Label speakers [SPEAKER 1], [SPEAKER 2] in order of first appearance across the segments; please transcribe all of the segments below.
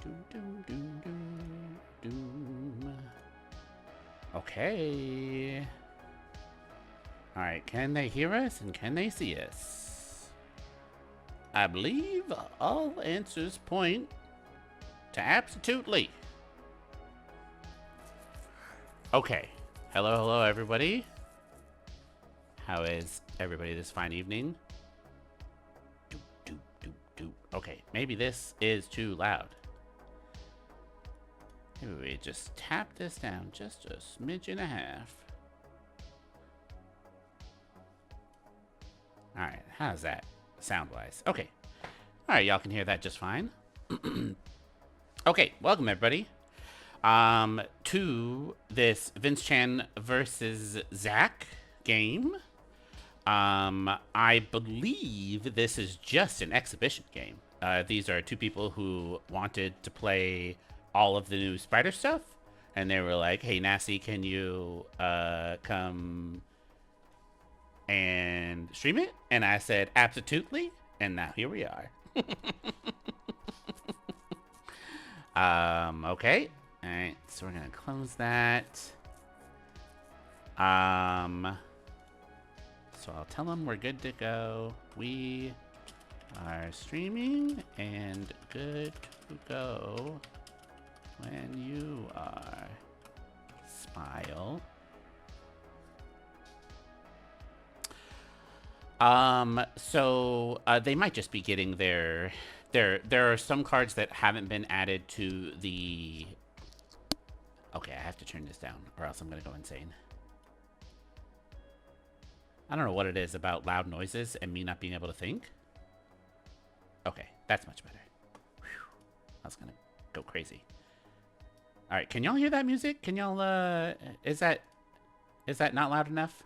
[SPEAKER 1] Doom, doom, doom, doom, doom. Okay. Alright, can they hear us and can they see us? I believe all answers point to absolutely. Okay. Hello, hello, everybody. How is everybody this fine evening? Doop, doop, doop, doop. Okay, maybe this is too loud. Maybe we just tap this down just a smidge and a half. Alright, how's that sound-wise? Okay. Alright, y'all can hear that just fine. Okay, welcome everybody. To this VinceChan versus Zach game. I believe this is just an exhibition game. These are two people who wanted to play all of the new Spider stuff, and they were like, "Hey, Nasty, can you come and stream it?" And I said, "Absolutely." And now here we are. Okay. All right, so we're gonna close that. So I'll tell them we're good to go. We are streaming and good to go when you are. Smile. So they might just be getting their there are some cards that haven't been added to the. Okay, I have to turn this down or else I'm gonna go insane. I don't know what it is about loud noises and me not being able to think. Okay, that's much better. Whew. I was gonna go crazy. All right, can y'all hear that music? Can y'all is that not loud enough?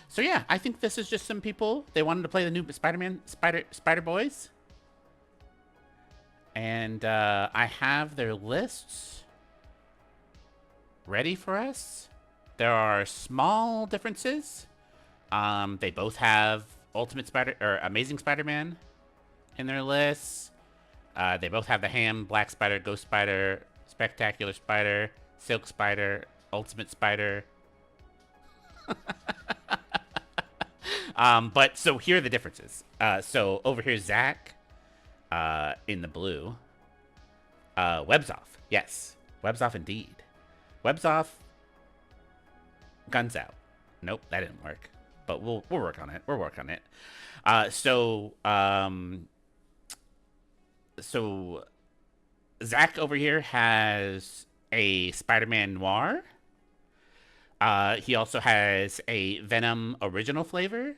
[SPEAKER 1] So yeah, I think this is just some people. They wanted to play the new Spider Boys. And I have their lists ready for us. There are small differences. They both have Ultimate Spider or Amazing Spider-Man in their lists. They both have the Ham, Black Spider, Ghost Spider, Spectacular Spider, Silk Spider, Ultimate Spider. But so here are the differences. So over here, Zach, in the blue. Webs off. Yes. Webs off indeed. Webs off. Guns out. Nope, that didn't work. But we'll work on it. We'll work on it. So Zach over here has a Spider-Man Noir. He also has a Venom original flavor.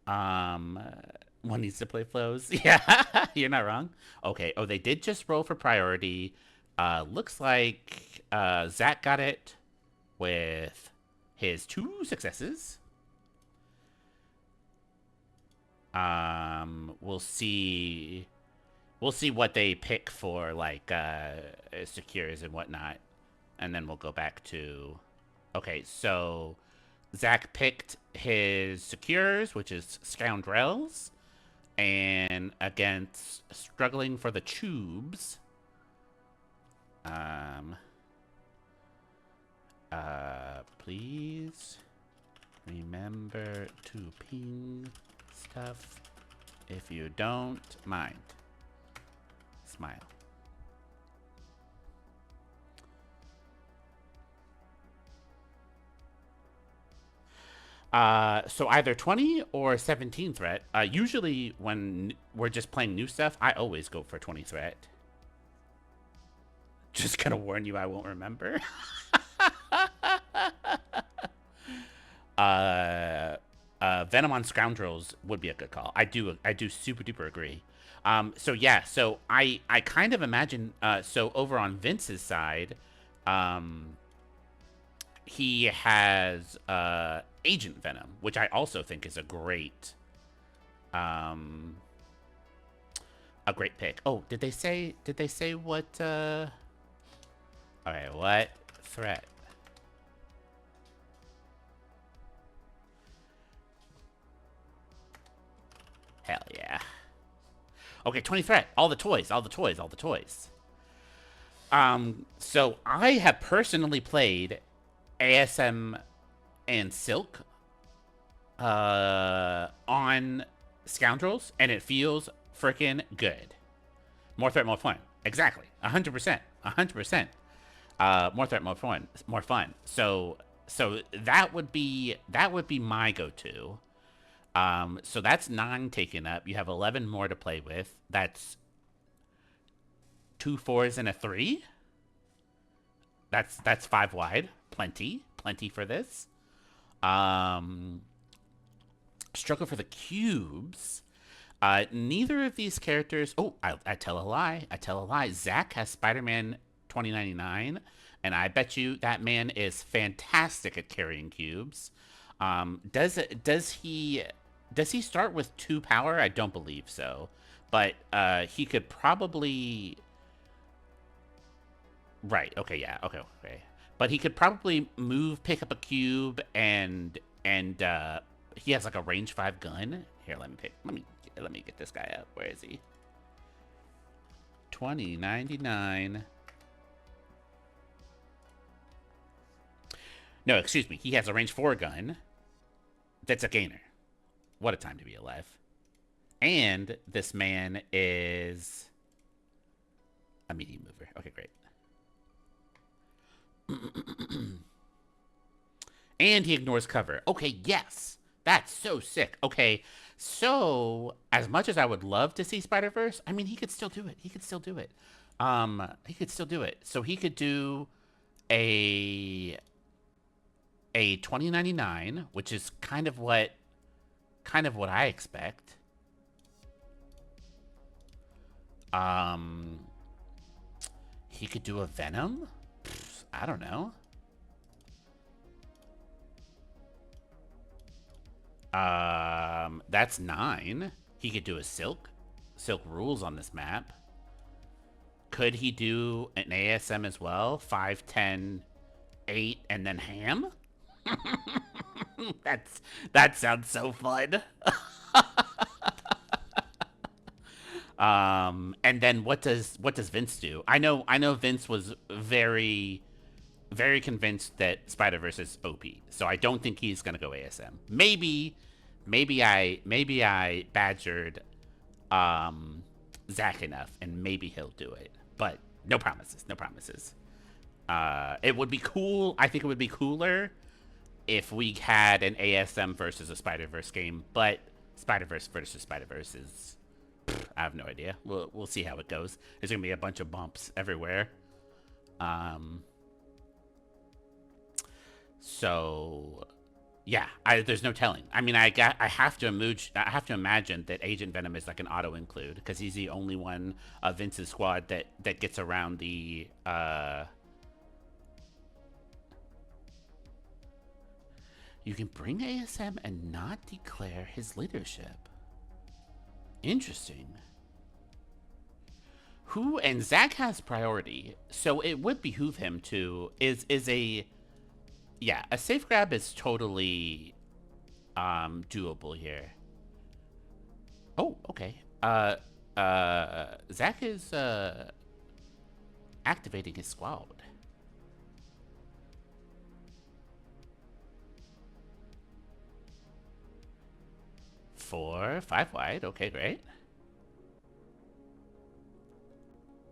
[SPEAKER 1] One needs to play flows. Yeah, you're not wrong. Okay. Oh, they did just roll for priority. Looks like Zach got it with his 2 successes. We'll see. We'll see what they pick for like secures and whatnot, and then we'll go back to. Okay, so Zach picked his secures, which is scoundrels, and against struggling for the tubes. Please remember to ping stuff if you don't mind. Smile. So either 20 or 17 threat. Usually when we're just playing new stuff, I always go for 20 threat. Just gonna warn you, I won't remember. Venom on Scoundrels would be a good call. I do super duper agree. So yeah, so I kind of imagine, so over on Vince's side, he has, Agent Venom, which I also think is a great pick. Oh, did they say what, okay, what threat? Hell yeah. Okay, 20 threat. All the toys, all the toys, all the toys. So I have personally played ASM and Silk on Scoundrels, and it feels freaking good. More threat, more fun. Exactly. 100%. 100%. More threat, more fun. More fun. So that would be my go-to. So that's 9 taken up. You have 11 more to play with. That's 2 4s and a 3. That's 5 wide. Plenty for this. Struggle for the cubes. Neither of these characters. Oh, I tell a lie. I tell a lie. Zach has Spider-Man 2099, and I bet you that man is fantastic at carrying cubes. Does he start with 2 power? I don't believe so, but he could probably. Right. Okay. Yeah. Okay. Okay. But he could probably move, pick up a cube, and he has like a range 5 gun. Here, let me get this guy up. Where is he? 2099. No, excuse me. He has a range 4 gun. That's a gainer. What a time to be alive. And this man is a medium mover. Okay, great. And he ignores cover. Okay, yes. That's so sick. Okay, so as much as I would love to see Spider-Verse, I mean, he could still do it. He could still do it. He could still do it. So he could do a 2099, which is kind of what I expect. He could do a Venom. I don't know. That's 9. He could do a Silk. Silk rules on this map. Could he do an ASM as well? 5, 10, 8, and then Ham? That sounds so fun. And then what does Vince do? I know Vince was very convinced that Spider-Verse is OP, so I don't think he's gonna go ASM. Maybe I badgered Zach enough, and maybe he'll do it. But no promises, no promises. It would be cool. I think it would be cooler if we had an ASM versus a Spider-Verse game, but Spider-Verse versus Spider-Verse is... I have no idea. We'll see how it goes. There's gonna be a bunch of bumps everywhere. So yeah, there's no telling. I mean, I have to imagine that Agent Venom is like an auto include, because he's the only one of Vince's squad that gets around the you can bring ASM and not declare his leadership. Interesting. Who, and Zach has priority, so it would behoove him to yeah, a safe grab is totally doable here. Oh, okay. Zach is activating his squad. Four, 5 wide. Okay, great.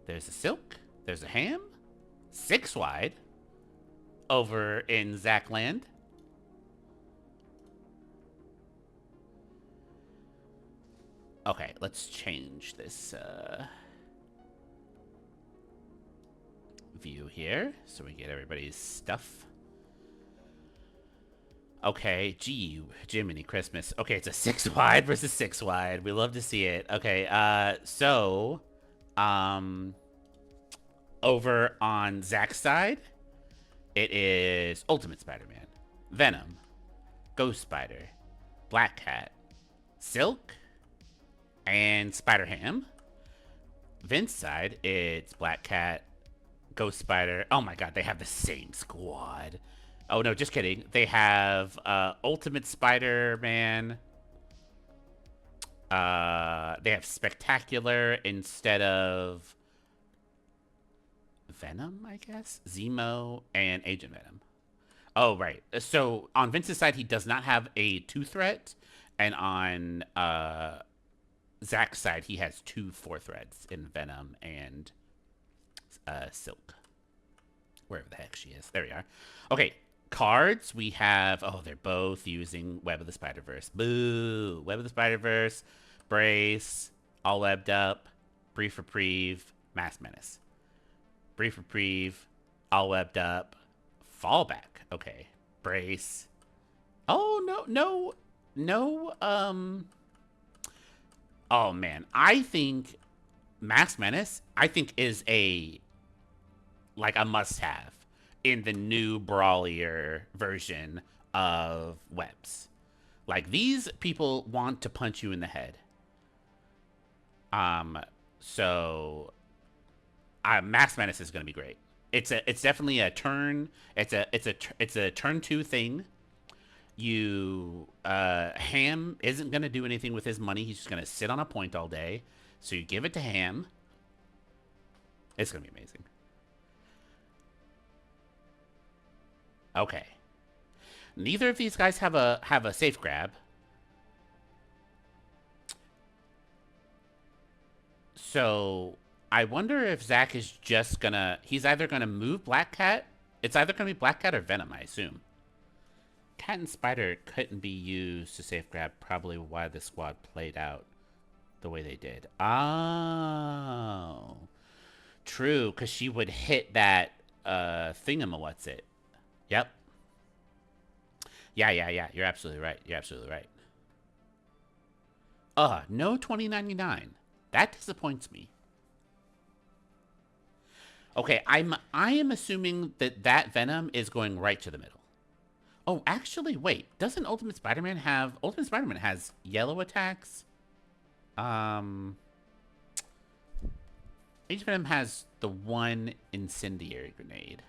[SPEAKER 1] There's a Silk. There's a Ham. 6 wide. Over in Zach land. Okay, let's change this view here so we get everybody's stuff. Okay, gee, Jiminy Christmas. Okay, it's a 6 wide versus 6 wide. We love to see it. Okay, so over on Zach's side, it is Ultimate Spider-Man, Venom, Ghost Spider, Black Cat, Silk, and Spider-Ham. Vince's side, it's Black Cat, Ghost Spider. Oh my god, they have the same squad. Oh no, just kidding. They have Ultimate Spider-Man, They have Spectacular instead of Venom, I guess. Zemo and Agent Venom. Oh, right. So on Vince's side, he does not have a 2 threat, and on Zach's side, he has 2 4 threats in Venom and Silk. Wherever the heck she is. There we are. Okay, cards. We have. Oh, they're both using Web of the Spider Verse. Boo! Web of the Spider Verse, Brace, all webbed up, Brief Reprieve, Mass Menace. Brief Reprieve, all webbed up, Fallback. Okay, Brace. Oh no. Oh man, I think Mass Menace. I think is a must-have in the new brawlier version of webs. Like these people want to punch you in the head. Um, so Mass Menace is going to be great. It's definitely a turn. It's a turn 2 thing. You Ham isn't going to do anything with his money. He's just going to sit on a point all day. So you give it to Ham. It's going to be amazing. Okay. Neither of these guys have a safe grab. So I wonder if Zach is just gonna. He's either gonna move Black Cat. It's either gonna be Black Cat or Venom, I assume. Cat and Spider couldn't be used to safe grab. Probably why the squad played out the way they did. Oh, true. Because she would hit that what's it? Yep. Yeah. You're absolutely right. No 2099. That disappoints me. Okay, I am assuming that Venom is going right to the middle. Oh, actually, wait. Doesn't Ultimate Spider-Man have... Ultimate Spider-Man has yellow attacks? Agent Venom has the one incendiary grenade.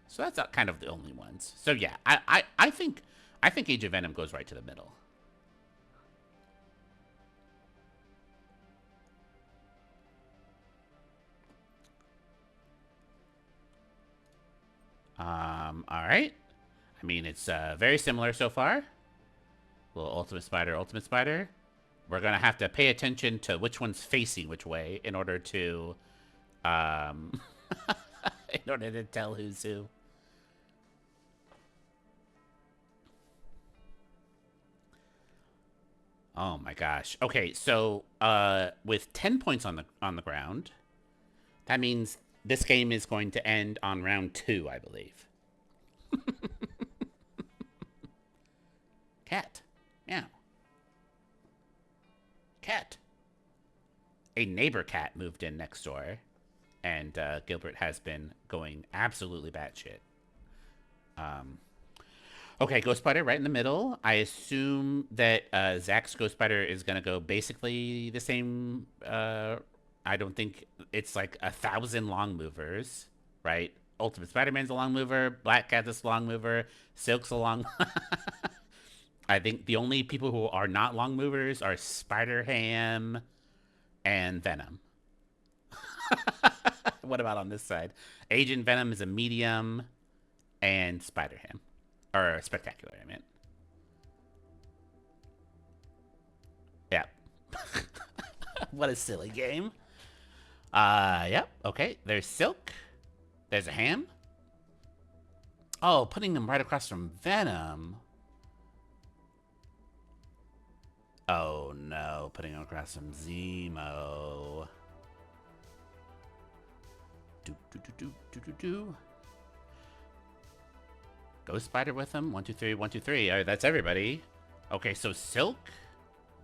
[SPEAKER 1] So that's kind of the only ones. So yeah, I think Agent Venom goes right to the middle. All right. I mean, it's very similar so far. Little Ultimate Spider. We're gonna have to pay attention to which one's facing which way in order to, in order to tell who's who. Oh my gosh. Okay, so with 10 points on the ground, that means this game is going to end on round 2, I believe. Cat. Meow. Cat. A neighbor cat moved in next door, and Gilbert has been going absolutely batshit. Okay, Ghost Spider right in the middle. I assume that Zach's Ghost Spider is going to go basically the same. I don't think it's like 1,000 long movers, right? Ultimate Spider-Man's a long mover. Black Cat's a long mover. Silk's a long... I think the only people who are not long movers are Spider-Ham and Venom. What about on this side? Agent Venom is a medium, and Spider-Ham. Or Spectacular, I meant. Yeah. What a silly game. Yep. Okay, there's Silk. There's a Ham. Oh, putting them right across from Venom. Oh no, putting them across from Zemo. Ghost Spider with him. 1, 2, 3, 1, 2, 3. All right, that's everybody. Okay, so Silk.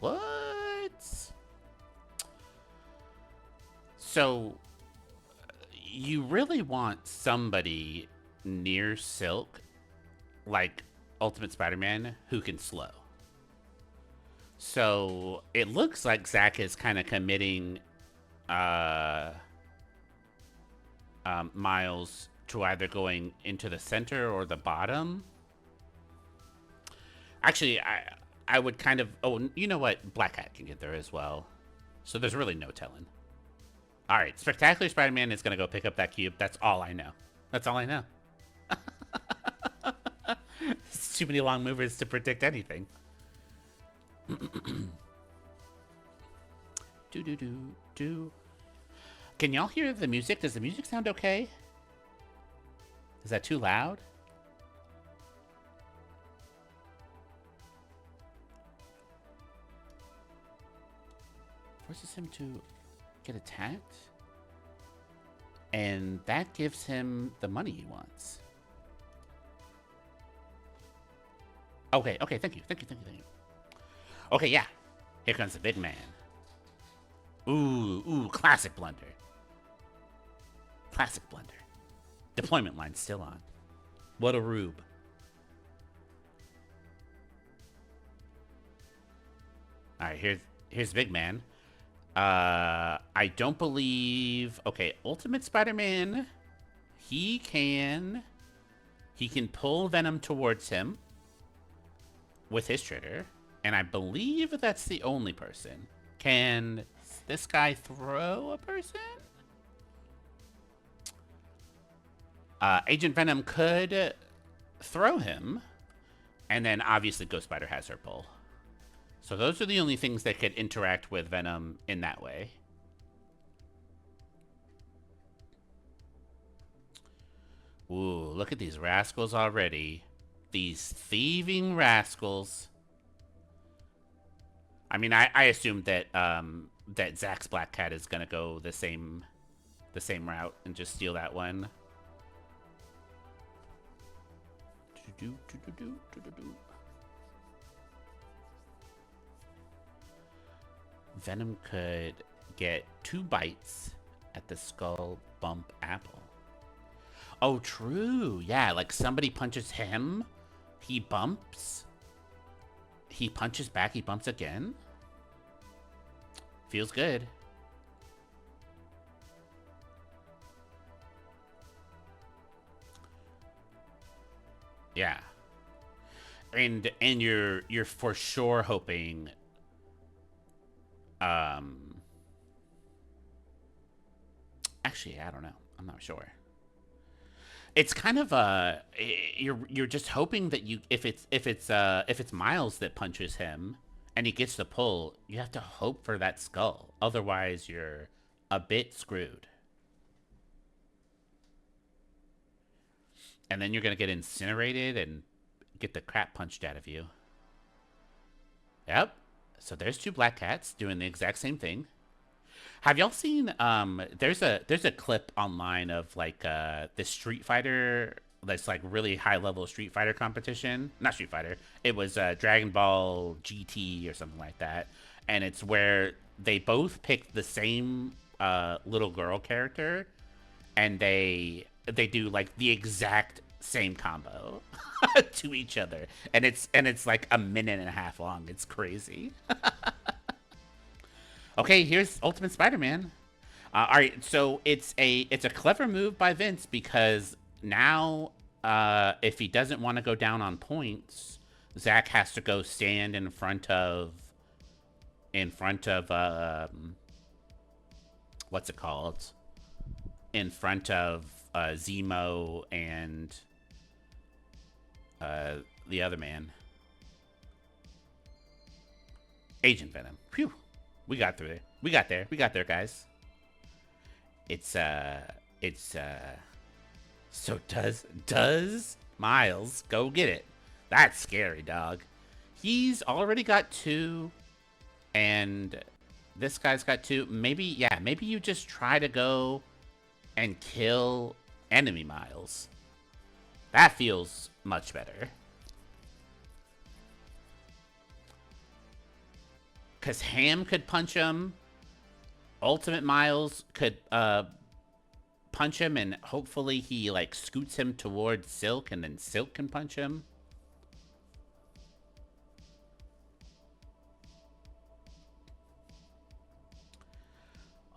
[SPEAKER 1] What? So you really want somebody near Silk, like Ultimate Spider-Man, who can slow. So it looks like Zach is kind of committing Miles to either going into the center or the bottom. Actually, I would kind of... Oh, you know what? Black Cat can get there as well. So there's really no telling. All right, Spectacular Spider-Man is going to go pick up that cube. That's all I know. That's all I know. It's too many long movers to predict anything. Do. Can y'all hear the music? Does the music sound okay? Is that too loud? Forces him to get attacked. And that gives him the money he wants. Okay, thank you. Okay, yeah. Here comes the big man. Ooh, classic blunder. Classic blunder. Deployment line still on. What a rube. Alright, here's big man. I don't believe... Okay, Ultimate Spider-Man. He can pull Venom towards him with his trigger. And I believe that's the only person. Can this guy throw a person? Agent Venom could throw him. And then obviously Ghost Spider has her pull. So those are the only things that could interact with Venom in that way. Ooh, look at these rascals already. These thieving rascals. I mean, I assumed that that Zack's Black Cat is gonna go the same route and just steal that one. Venom could get 2 bites at the skull bump apple. Oh, true. Yeah, like somebody punches him, he bumps. He punches back, he bumps again. Feels good. Yeah. And you're for sure hoping actually, I don't know. I'm not sure. It's kind of you're just hoping that if it's Miles that punches him and he gets the pull, you have to hope for that skull. Otherwise, you're a bit screwed. And then you're going to get incinerated and get the crap punched out of you. Yep. So there's 2 Black Cats doing the exact same thing. Have y'all seen there's a clip online of like this Street Fighter, that's like really high level Street Fighter competition. Not Street Fighter. It was Dragon Ball GT or something like that. And it's where they both picked the same little girl character, and they do like the exact same combo to each other. And it's like a minute and a half long. It's crazy. Okay, here's Ultimate Spider-Man. All right, so it's a clever move by Vince, because now if he doesn't want to go down on points, Zack has to go stand in front of what's it called? In front of Zemo and the other man, Agent Venom. Phew. We got through it. We got there, guys. So does Miles go get it? That's scary, dog. He's already got 2, and this guy's got 2. Maybe you just try to go and kill enemy Miles. That feels much better. Because Ham could punch him. Ultimate Miles could punch him, and hopefully he like scoots him towards Silk, and then Silk can punch him.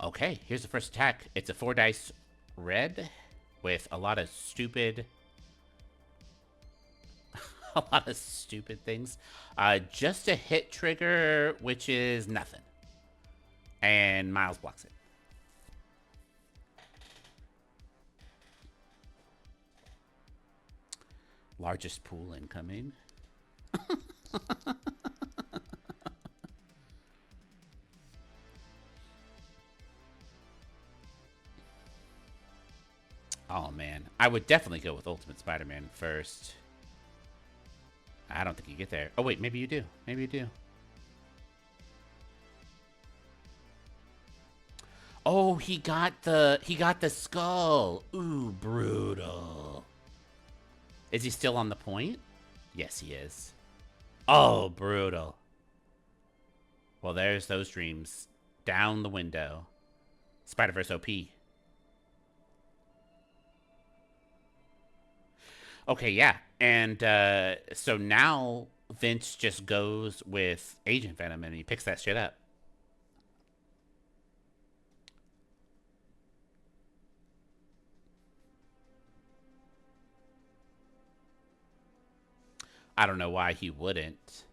[SPEAKER 1] Okay, here's the first attack. It's a 4 dice red with a lot of stupid a lot of stupid things. Just a hit trigger, which is nothing. And Miles blocks it. Largest pool incoming. Oh, man. I would definitely go with Ultimate Spider-Man first. I don't think you get there. Oh, wait. Maybe you do. Maybe you do. Oh, he got the skull. Ooh, brutal. Is he still on the point? Yes, he is. Oh, brutal. Well, there's those dreams. Down the window. Spider-Verse OP. Okay, yeah. And so now Vince just goes with Agent Venom and he picks that shit up. I don't know why he wouldn't.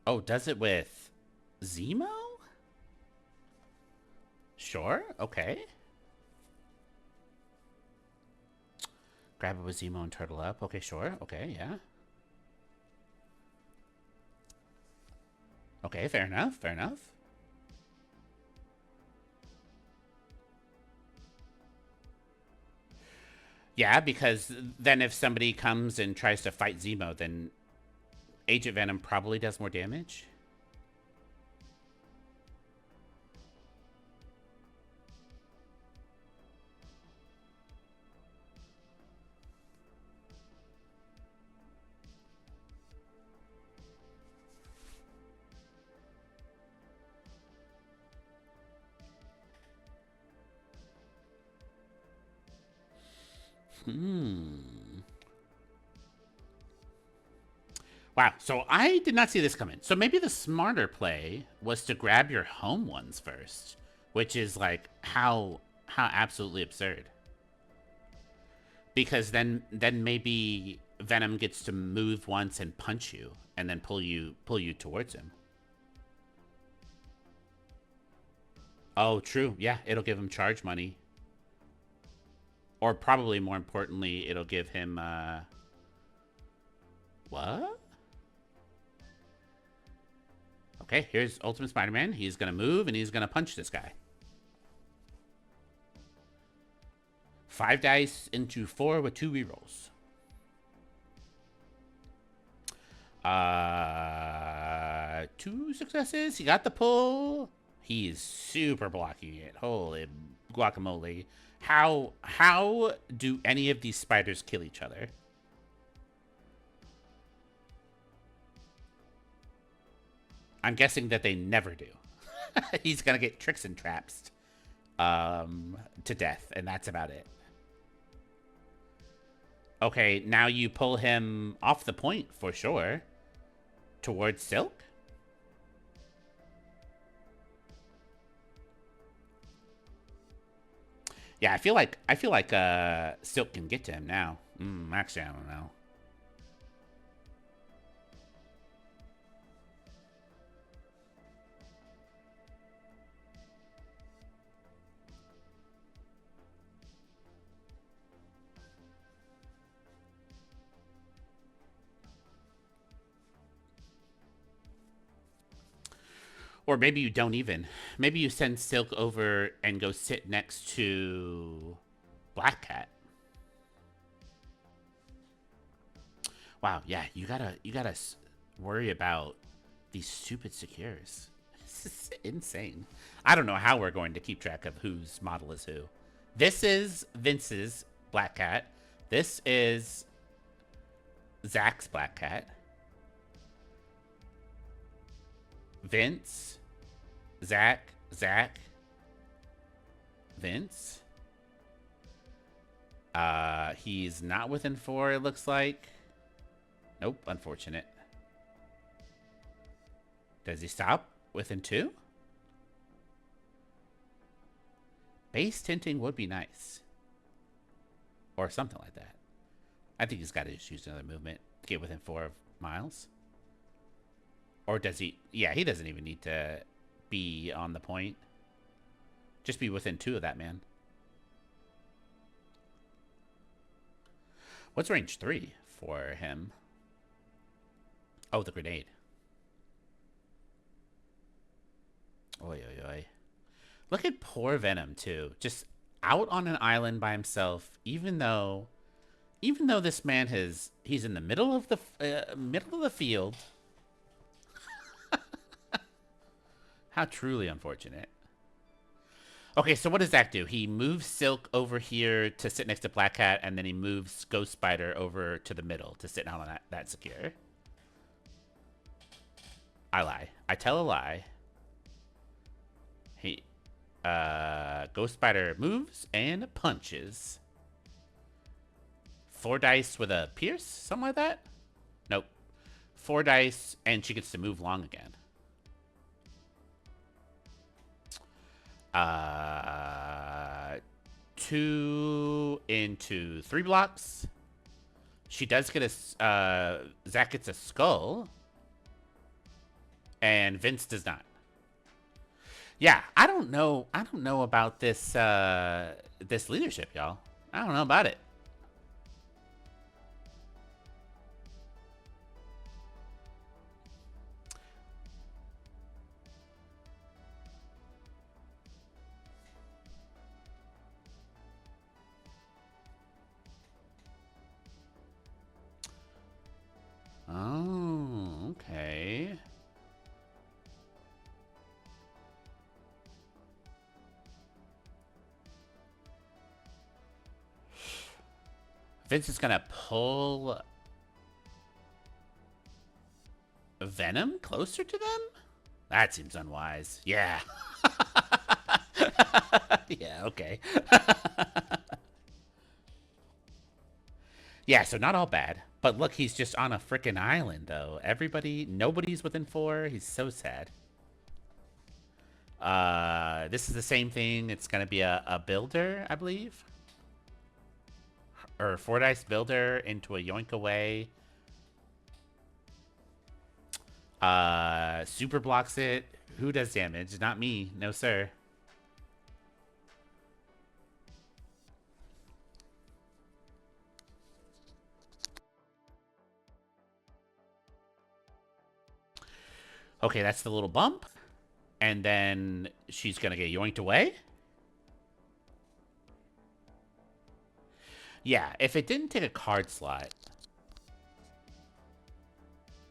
[SPEAKER 1] Oh, does it with Zemo? Sure. Okay. Grab it with Zemo and turtle up. Okay, sure. Okay, yeah. Okay, fair enough. Fair enough. Yeah, because then if somebody comes and tries to fight Zemo, then Agent Venom probably does more damage. Wow, so I did not see this coming. So maybe the smarter play was to grab your home ones first, which is like how absolutely absurd. Because then maybe Venom gets to move once and punch you and then pull you towards him. Oh, true. Yeah, it'll give him charge money. Or probably more importantly, it'll give him what? Okay, here's Ultimate Spider-Man. He's gonna move and he's gonna punch this guy. 5 dice into 4 with 2 rerolls. 2 successes. He got the pull. He's super blocking it. Holy guacamole. How do any of these spiders kill each other? I'm guessing that they never do. He's gonna get tricks and traps to death, and that's about it. Okay, now you pull him off the point for sure. Towards Silk? Yeah, I feel like Silk can get to him now. Actually, I don't know. Or maybe you don't even. Maybe you send Silk over and go sit next to Black Cat. Wow, yeah, you gotta worry about these stupid secures. This is insane. I don't know how we're going to keep track of whose model is who. This is Vince's Black Cat. This is Zach's Black Cat. Vince, Zach, Vince. He's not within 4, it looks like. Nope, unfortunate. Does he stop within 2? Base tinting would be nice. or something like that. I think he's got to just use another movement to get within 4 miles. Or does he? Yeah, he doesn't even need to be on the point. Just be within 2 of that man. What's range 3 for him? Oh, the grenade. Oi, oi, oi. Look at poor Venom, too. Just out on an island by himself, even though this man he's in the middle of the field. How truly unfortunate. Okay, so what does Zach do? He moves Silk over here to sit next to Black Cat, and then he moves Ghost Spider over to the middle to sit down on that secure. I lie. I tell a lie. He, Ghost Spider moves and punches. 4 dice with a pierce? Something like that? Nope. 4 dice, and she gets to move long again. 2 into 3 blocks. She does get a... Zach gets a skull. And Vince does not. Yeah, I don't know about this this leadership, y'all. I don't know about it. Oh, okay. Vince is gonna pull Venom closer to them? That seems unwise. Yeah. Yeah, okay. Yeah, so not all bad. But look, he's just on a freaking island, though. Nobody's within 4. He's so sad. This is the same thing. It's going to be a builder, I believe. Or 4 dice builder into a yoink away. Super blocks it. Who does damage? Not me. No, sir. Okay, that's the little bump. And then she's going to get yoinked away. Yeah, if it didn't take a card slot,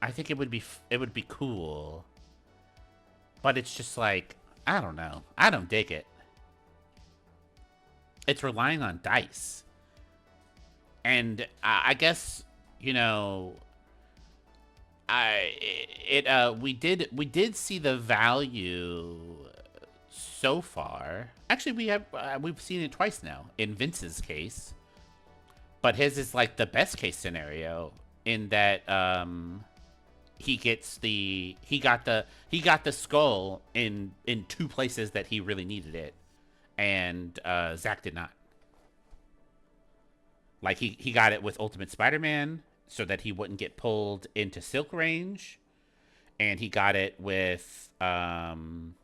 [SPEAKER 1] I think it would be cool. But it's just like, I don't know. I don't dig it. It's relying on dice. And I guess, you know, we did see the value so far. Actually, we've seen it twice now in Vince's case. But his is like the best case scenario in that he got the skull in 2 places that he really needed it, and Zach did not. Like he got it with Ultimate Spider-Man so that he wouldn't get pulled into Silk range, and he got it with Gwen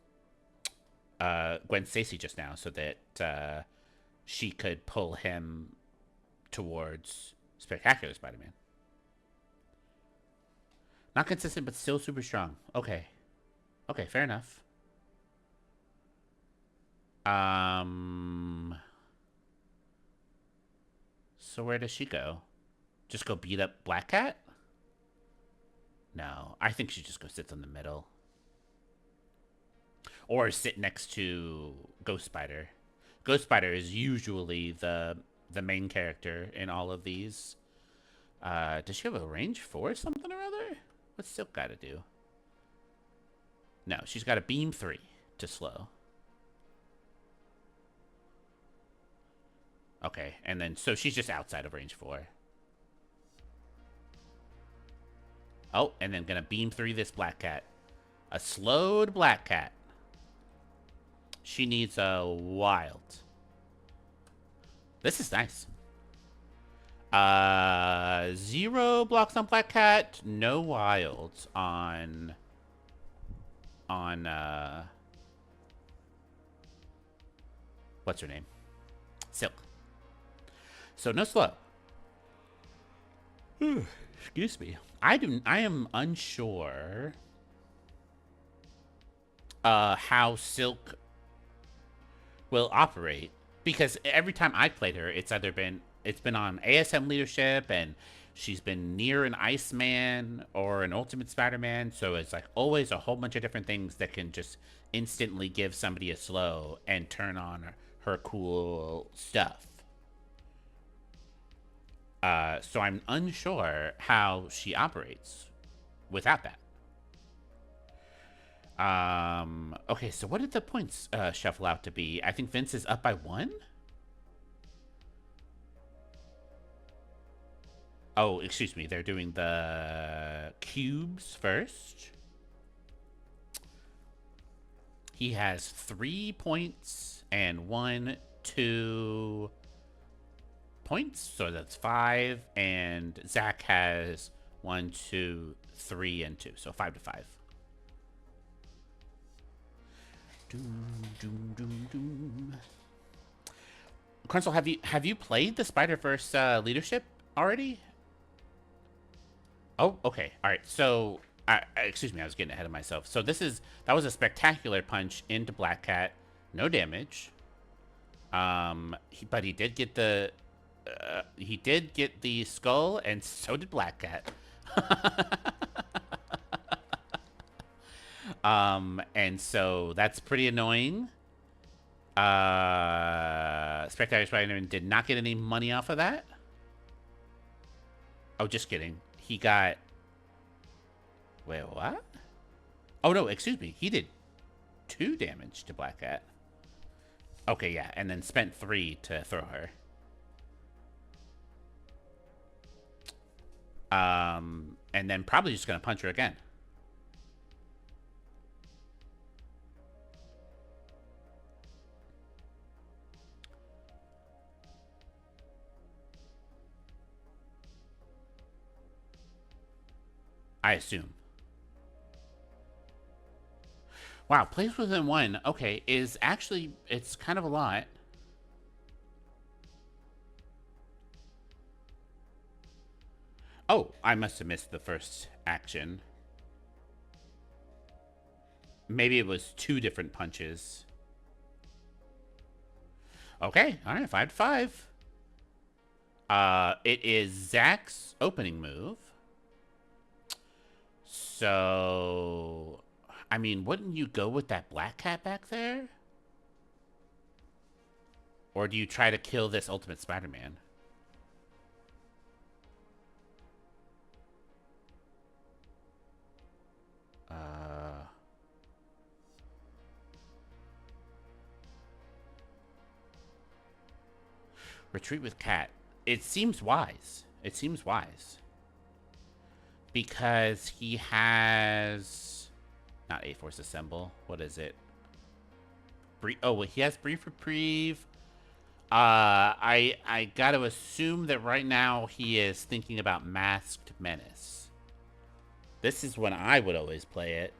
[SPEAKER 1] Stacy just now so that she could pull him towards Spectacular Spider-Man. Not consistent, but still super strong. Okay. Okay, fair enough. So where does she go? Just go beat up Black Cat? No, I think she just go sits in the middle. Or sit next to Ghost Spider. Ghost Spider is usually the main character in all of these. Does she have a range 4 something or other? What's Silk got to do? No, she's got a beam 3 to slow. Okay, and then so she's just outside of range 4. Oh, and then gonna beam 3 this Black Cat. A slowed Black Cat. She needs a wild. This is nice. Zero blocks on Black Cat, no wilds on what's her name? Silk. So no slow. Excuse me. I am unsure how Silk will operate because every time I played her, it's been on ASM leadership and she's been near an Iceman or an Ultimate Spider-Man, so it's like always a whole bunch of different things that can just instantly give somebody a slow and turn on her cool stuff. So I'm unsure how she operates without that. Okay, so what did the points shuffle out to be? I think Vince is up by 1? Oh, excuse me. They're doing the cubes first. He has 3 points and 1, 2 points. So that's 5. And Zach has 1, 2, 3, and 2. So 5 to 5. Doom, doom, doom, doom. Crunchel, have you played the Spider-Verse leadership already? Oh, okay. All right. So, excuse me, I was getting ahead of myself. So that was a spectacular punch into Black Cat, no damage. But he did get the skull, and so did Black Cat. And so that's pretty annoying. Spectacular Spider-Man did not get any money off of that. Oh, just kidding. He got... Wait, what? Oh, no, excuse me. He did 2 damage to Black Cat. Okay, yeah, and then spent 3 to throw her. And then probably just gonna punch her again. I assume. Wow, plays within 1. Okay, is actually... It's kind of a lot. Oh, I must have missed the first action. Maybe it was 2 different punches. Okay, alright, 5 to 5. It is Zach's opening move. So... I mean, wouldn't you go with that Black Cat back there? Or do you try to kill this Ultimate Spider-Man? Retreat with Cat. It seems wise. It seems wise. Because he has... Not A-Force Assemble. What is it? Oh, well, he has Brief Reprieve. I gotta assume that right now he is thinking about Masked Menace. This is when I would always play it.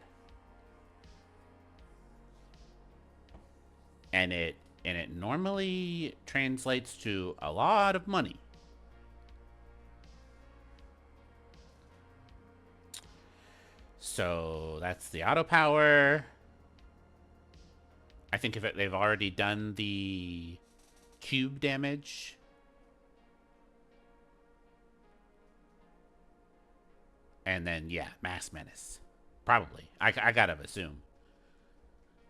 [SPEAKER 1] And it normally translates to a lot of money. So that's the auto power. I think they've already done the cube damage. And then, yeah, Mass Menace. Probably. I gotta assume.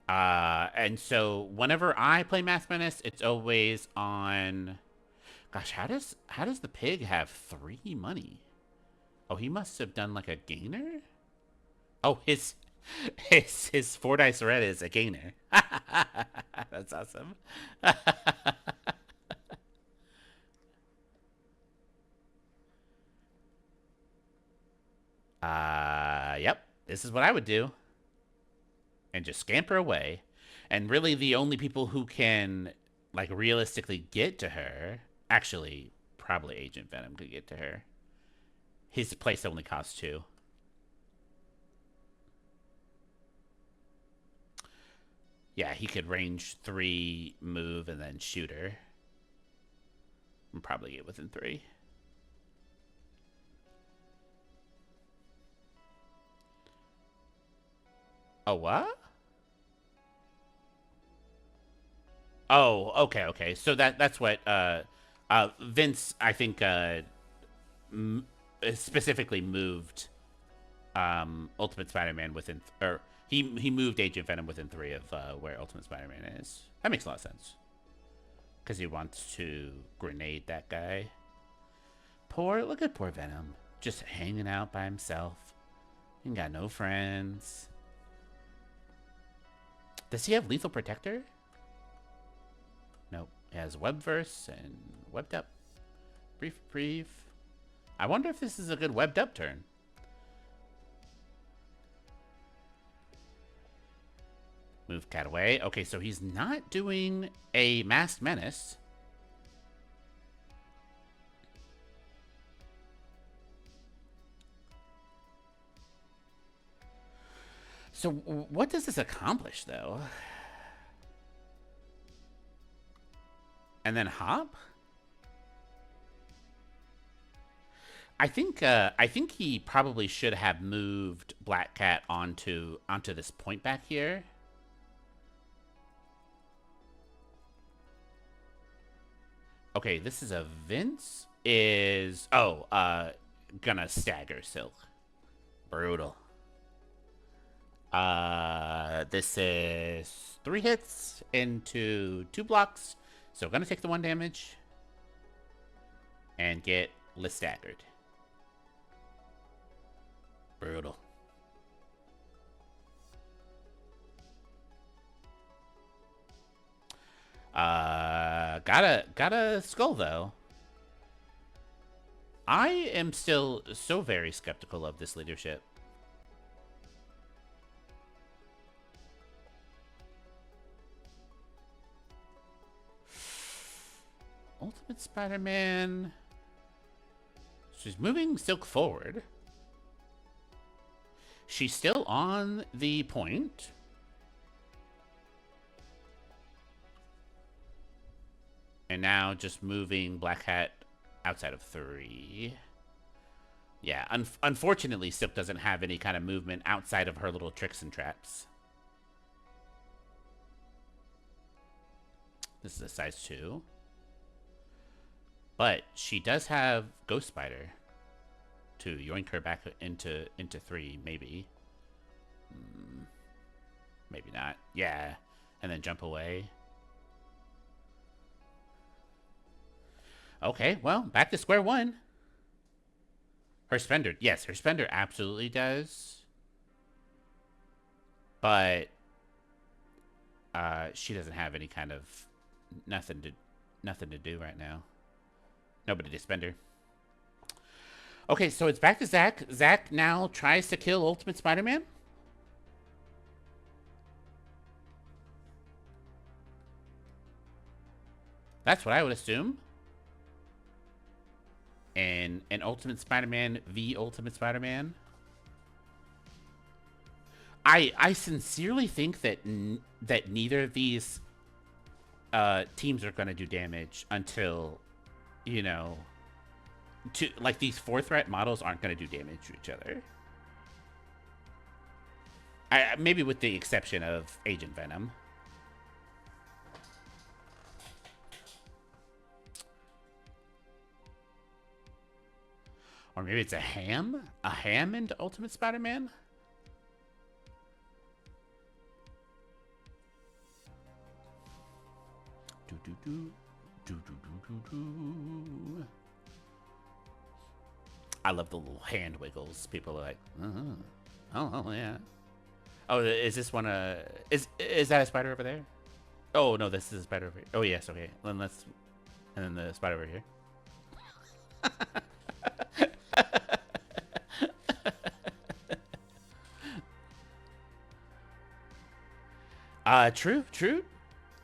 [SPEAKER 1] And so whenever I play Mass Menace, it's always on... Gosh, how does the pig have 3 money? Oh, he must have done like a gainer? Oh, his 4 dice red is a gainer. That's awesome. Yep. This is what I would do. And just scamper away. And really the only people who can, like, realistically get to her, actually, probably Agent Venom could get to her. His place only costs 2. Yeah, he could range 3, move, and then shoot her. And probably get within 3. Oh, what? Oh, okay. So that's what Vince, I think, specifically moved Ultimate Spider-Man within, or he moved Agent Venom within 3 of where Ultimate Spider-Man is. That makes a lot of sense because he wants to grenade that guy. Look at poor Venom, just hanging out by himself. He ain't got no friends. Does he have Lethal Protector? Nope. He has Webverse and Webbed Up. Brief. I wonder if this is a good Webbed Up turn. Move cat away. Okay, so he's not doing a Masked Menace. So what does this accomplish, though? And then hop? I think he probably should have moved Black Cat onto this point back here. Okay, this is a Vince is gonna stagger Silk. Brutal. This is 3 hits into 2 blocks. So gonna take the 1 damage and get list staggered. Brutal. Got a skull though. I am still so very skeptical of this leadership. Ultimate Spider-Man. She's moving Silk forward. She's still on the point. And now just moving Black Hat outside of 3. Yeah, unfortunately, Silk doesn't have any kind of movement outside of her little tricks and traps. This is a size 2. But she does have Ghost Spider to yoink her back into 3, maybe. Maybe not. Yeah. And then jump away. Okay, well, back to square one. Her spender, yes, her spender absolutely does. But she doesn't have any kind of nothing to do right now. Nobody to spender. Okay, so it's back to Zach. Zach now tries to kill Ultimate Spider-Man. That's what I would assume. And an Ultimate Spider-Man v Ultimate Spider-Man. I sincerely think that that neither of these teams are going to do damage until, you know, like these 4-threat models aren't going to do damage to each other. Maybe with the exception of Agent Venom. Or maybe it's a ham? A ham into Ultimate Spider-Man? I love the little hand wiggles. People are like, oh yeah. Oh, is this one is that a spider over there? Oh no, this is a spider over here. Oh yes, okay. Then let's, and then the spider over here. True.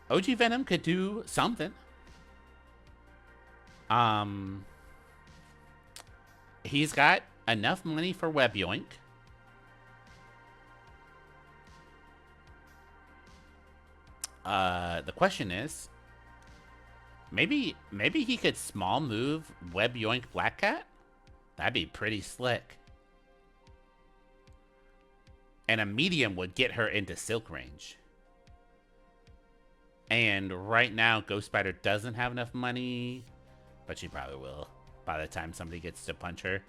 [SPEAKER 1] OG Venom could do something. He's got enough money for Web Yoink. The question is, maybe he could small move Web Yoink Black Cat? That'd be pretty slick. And a medium would get her into silk range. And right now, Ghost Spider doesn't have enough money, but she probably will by the time somebody gets to punch her.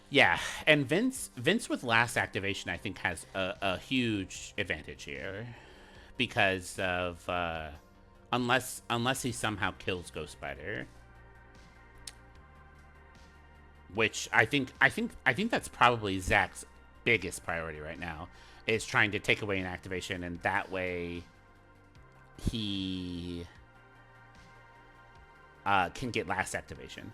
[SPEAKER 1] Yeah, and Vince with last activation, I think, has a huge advantage here because of unless he somehow kills Ghost Spider, which I think that's probably Zach's biggest priority right now, is trying to take away an activation, and that way he can get last activation.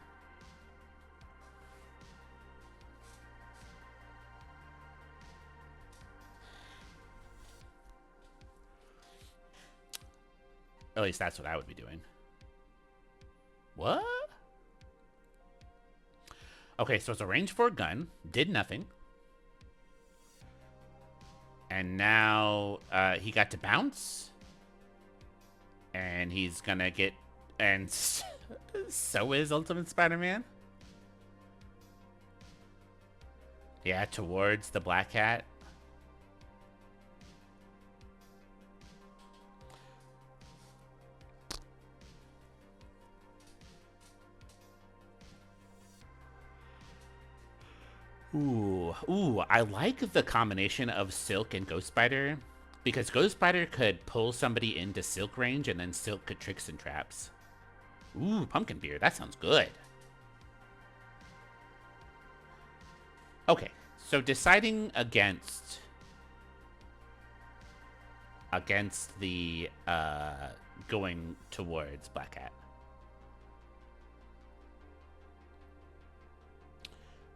[SPEAKER 1] At least that's what I would be doing. What? Okay, so it's a range 4 gun. Did nothing. And now he got to bounce. And he's gonna get... And so is Ultimate Spider-Man. Yeah, towards the Black Cat. Ooh, I like the combination of Silk and Ghost Spider, because Ghost Spider could pull somebody into Silk range, and then Silk could tricks and traps. Ooh, Pumpkin Beard, that sounds good. Okay, so deciding against the going towards Black Cat.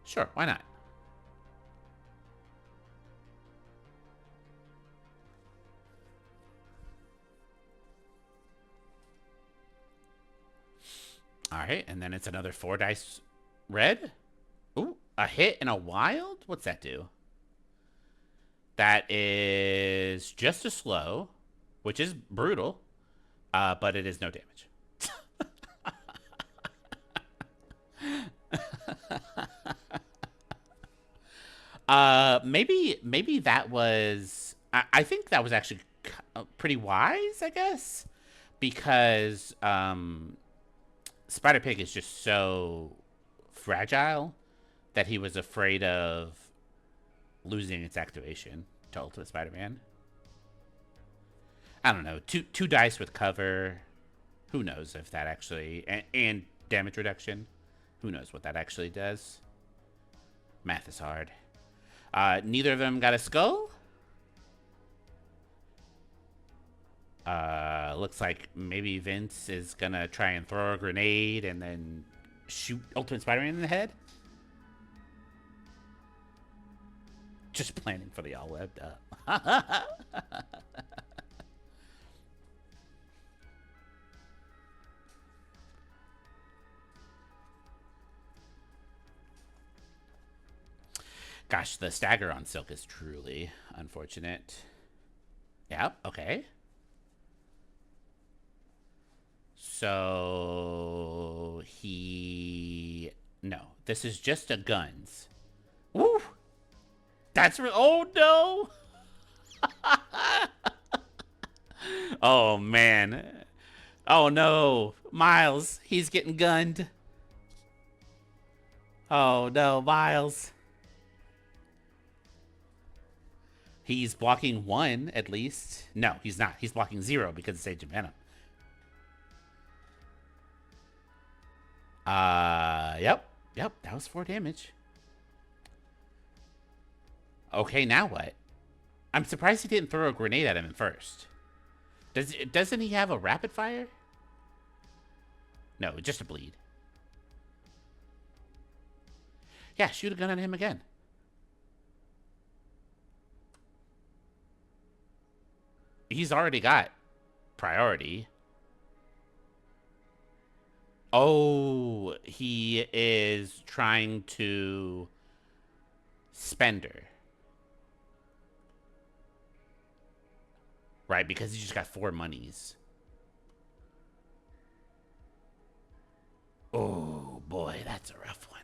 [SPEAKER 1] Sure, why not? All right, and then it's another 4 dice red. Ooh, a hit and a wild? What's that do? That is just a slow, which is brutal, but it is no damage. Maybe that was... I think that was actually pretty wise, I guess, because Spider Pig is just so fragile that he was afraid of losing its activation to Ultimate Spider-Man. I don't know. Two dice with cover. Who knows if that actually... And damage reduction. Who knows what that actually does. Math is hard. Neither of them got a skull. Looks like maybe Vince is gonna try and throw a grenade and then shoot Ultimate Spider-Man in the head. Just planning for the all webbed up. Gosh, the stagger on Silk is truly unfortunate. Yep, okay. So he... No, this is just a guns. Woo! That's... Oh, no! Oh, man. Oh, no. Miles, he's getting gunned. Oh, no, Miles. He's blocking 1, at least. No, he's not. He's blocking 0 because it's Age of Venom. Yep. That was 4 damage. Okay, now what? I'm surprised he didn't throw a grenade at him first. Doesn't he have a rapid fire? No, just a bleed. Yeah, shoot a gun at him again. He's already got priority. Oh, he is trying to spender. Right, because he just got 4 monies. Oh, boy, that's a rough one.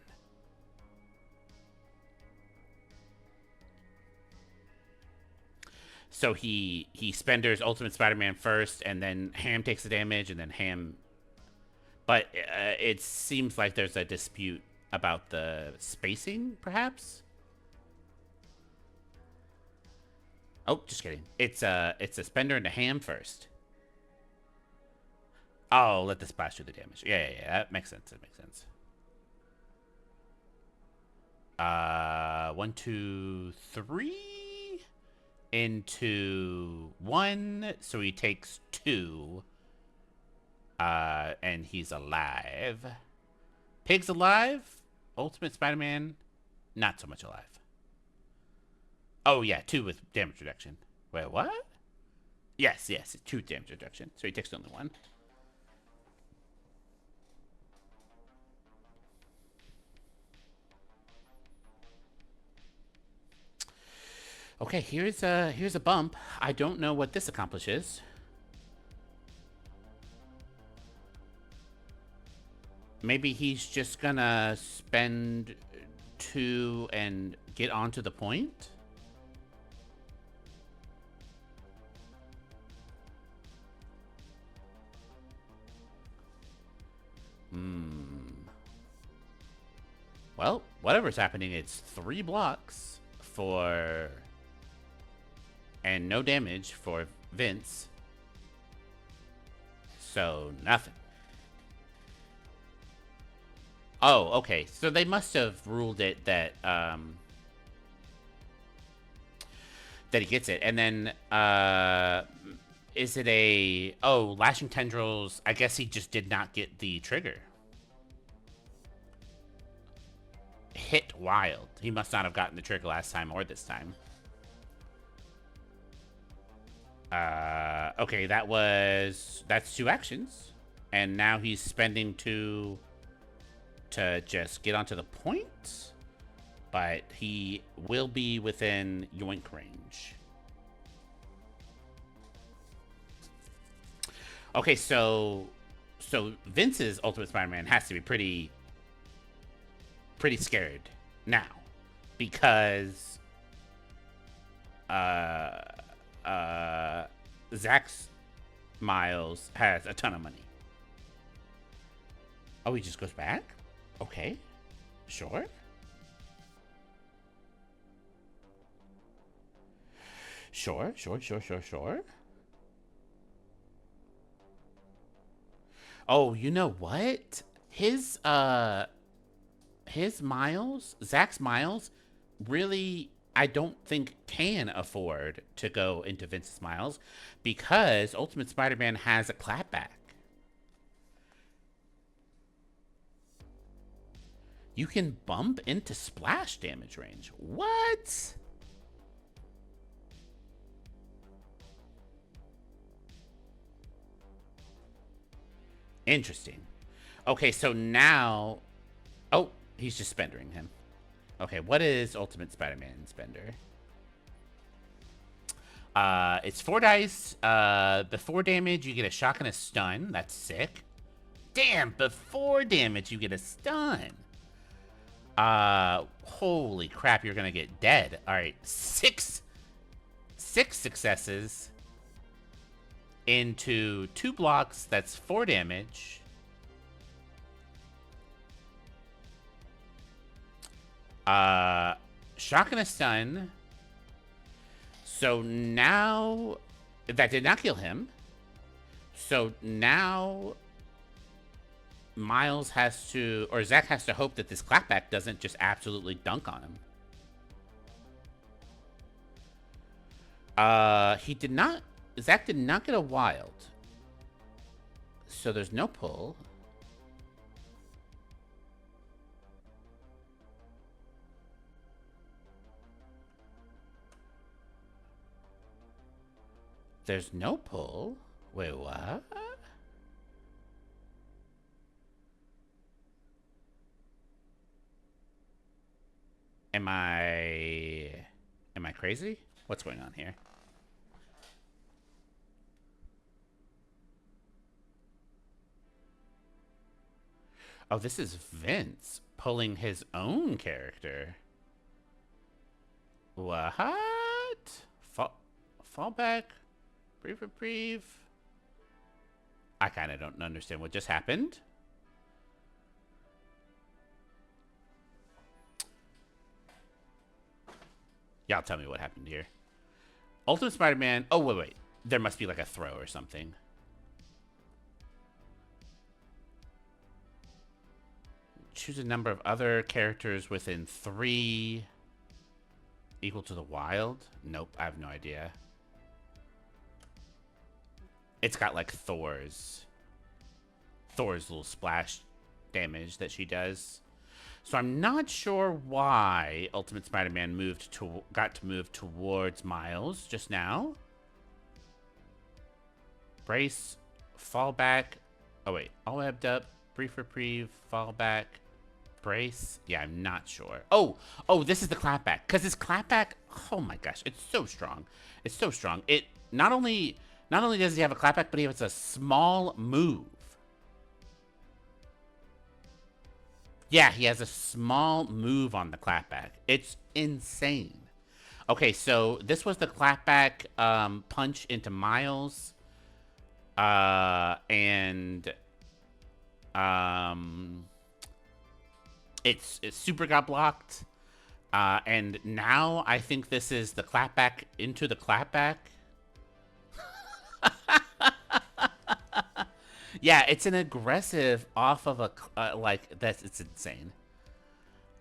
[SPEAKER 1] So he spenders Ultimate Spider-Man first, and then Ham takes the damage, and then Ham. But it seems like there's a dispute about the spacing, perhaps. Oh, just kidding. It's a spender and a Ham first. Oh, let the splash do the damage. Yeah. That makes sense. That makes sense. 1, 2, 3 into 1, so he takes 2. And he's alive. Pig's alive. Ultimate Spider-Man, not so much alive. Oh yeah, 2 with damage reduction. Wait, what? Yes, 2 damage reduction. So he takes only 1. Okay, here's a bump. I don't know what this accomplishes. Maybe he's just gonna spend 2 and get onto the point. Well, whatever's happening, it's 3 blocks for... and no damage for Vince. So, nothing. Oh, okay. So they must have ruled it that, that he gets it. And then, is it a... Oh, Lashing Tendrils, I guess he just did not get the trigger. Hit wild. He must not have gotten the trigger last time or this time. Okay, that's 2 actions. And now he's spending 2 to just get onto the point. But he will be within yoink range. Okay, so Vince's Ultimate Spider-Man has to be pretty scared now, because Zach's Miles has a ton of money. Oh, he just goes back? Okay. Sure. Sure. Oh, you know what? His Miles, Zach's Miles, really, I don't think can afford to go into Vince's Miles, because Ultimate Spider-Man has a clapback. You can bump into splash damage range. What? Interesting. Okay, so now... Oh, he's just spendering him. Okay, what is Ultimate Spider-Man spender? It's 4 dice. Before damage, you get a shock and a stun. That's sick. Damn, before damage, you get a stun. Holy crap, you're gonna get dead. Alright, 6 successes into 2 blocks. That's 4 damage. Shock and a stun. So now that did not kill him. So now Miles has to, or Zach has to hope that this clapback doesn't just absolutely dunk on him. He did not, Zach did not get a wild. So there's no pull. There's no pull. Wait, what? Am I... Am I crazy? What's going on here? Oh, this is Vince pulling his own character. What? Fall back? Reprieve? I kind of don't understand what just happened. Y'all tell me what happened here. Ultimate Spider-Man. Oh, wait. There must be like a throw or something. Choose a number of other characters within 3 equal to the wild. Nope, I have no idea. It's got like Thor's little splash damage that she does. So I'm not sure why Ultimate Spider-Man got to move towards Miles just now. Brace, fall back. Oh wait, all webbed up, brief reprieve, fall back, brace. Yeah, I'm not sure. Oh, this is the clapback. Because this clapback, oh my gosh, it's so strong. It's so strong. It not only does he have a clapback, but he has a small move. Yeah, he has a small move on the clapback. It's insane. Okay, so this was the clapback punch into Miles. And it's super got blocked. And now I think this is the clapback into the clapback. Yeah, it's an aggressive off of a it's insane.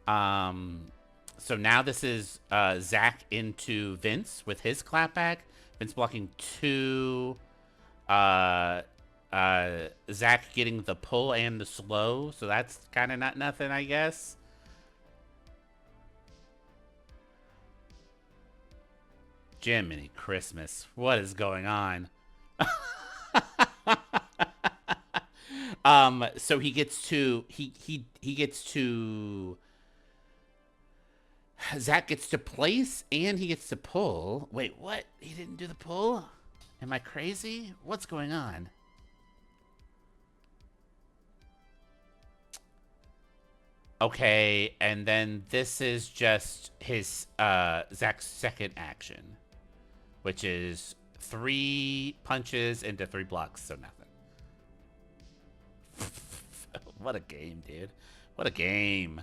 [SPEAKER 1] So now this is Zach into Vince with his clapback. Vince blocking 2. Zach getting the pull and the slow, so that's kind of not nothing, I guess. Jiminy Christmas, what is going on? So he gets to Zach gets to place and he gets to pull. Wait, what? He didn't do the pull? Am I crazy? What's going on? Okay, and then this is just his Zach's second action, which is 3 punches into 3 blocks, so nothing. What a game, dude. What a game.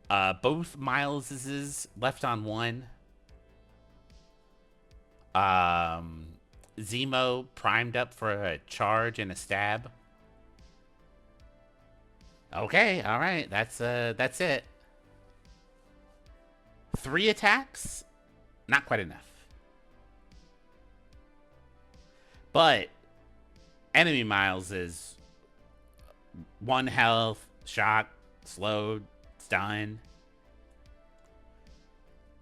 [SPEAKER 1] Both Miles's left on 1. Zemo primed up for a charge and a stab. Okay, all right. That's it. 3 attacks? Not quite enough. But enemy Miles is 1 health, shot, slowed, stunned.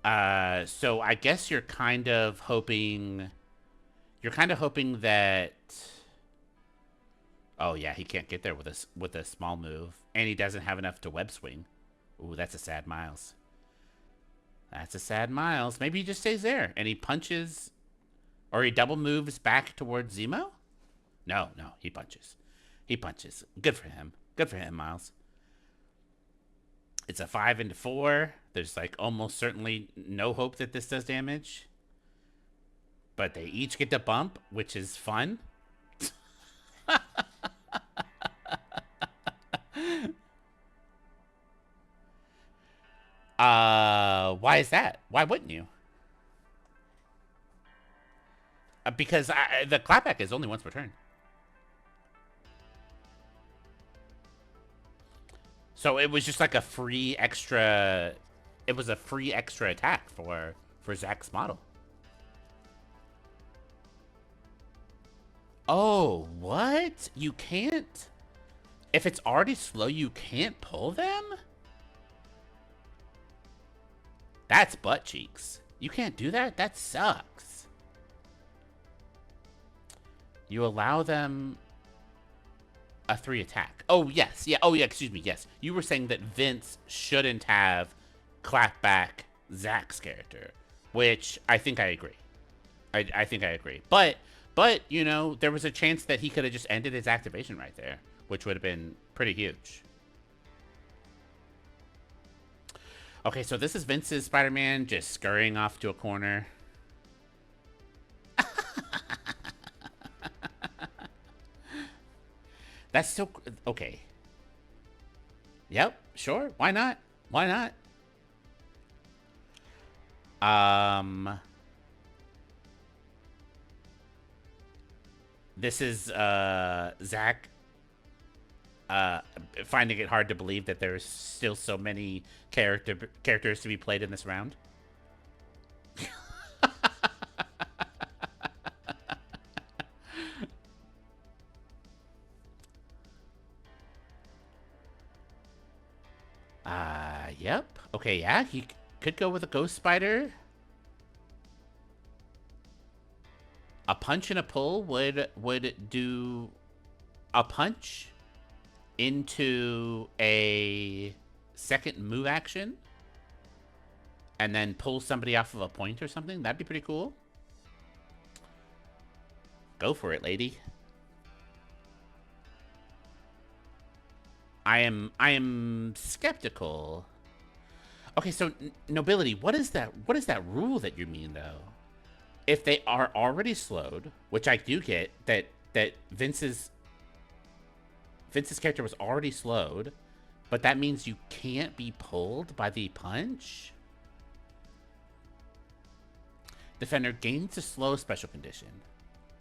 [SPEAKER 1] So I guess you're kind of hoping that. Oh yeah, he can't get there with a small move, and he doesn't have enough to web swing. Ooh, that's a sad Miles. That's a sad Miles. Maybe he just stays there and he punches, or he double moves back towards Zemo. No, he punches. He punches. Good for him. Good for him, Miles. It's a 5 into 4. There's like almost certainly no hope that this does damage. But they each get to bump, which is fun. Why is that? Why wouldn't you? Because the clapback is only once per turn. So it was just like a free extra. It was a free extra attack for Zach's model. Oh, what? You can't? If it's already slow, you can't pull them? That's butt cheeks. You can't do that? That sucks. You allow them a 3 attack. Oh, yes. Yeah. Oh, yeah. Excuse me. Yes. You were saying that Vince shouldn't have clapped back Zach's character, which I think I agree. I think I agree. But, you know, there was a chance that he could have just ended his activation right there, which would have been pretty huge. Okay, so this is Vince's Spider-Man just scurrying off to a corner. That's so... Okay. Yep, sure. Why not? Why not? This is, Zach, finding it hard to believe that there's still so many characters to be played in this round. Yep. Okay, yeah, he could go with a ghost spider. A punch and a pull would do a punch into a second move action and then pull somebody off of a point or something. That'd be pretty cool. Go for it, lady. I am skeptical. Okay, so nobility, what is that rule that you mean though? If they are already slowed, which I do get that Vince's character was already slowed, but that means you can't be pulled by the punch? Defender gains a slow special condition.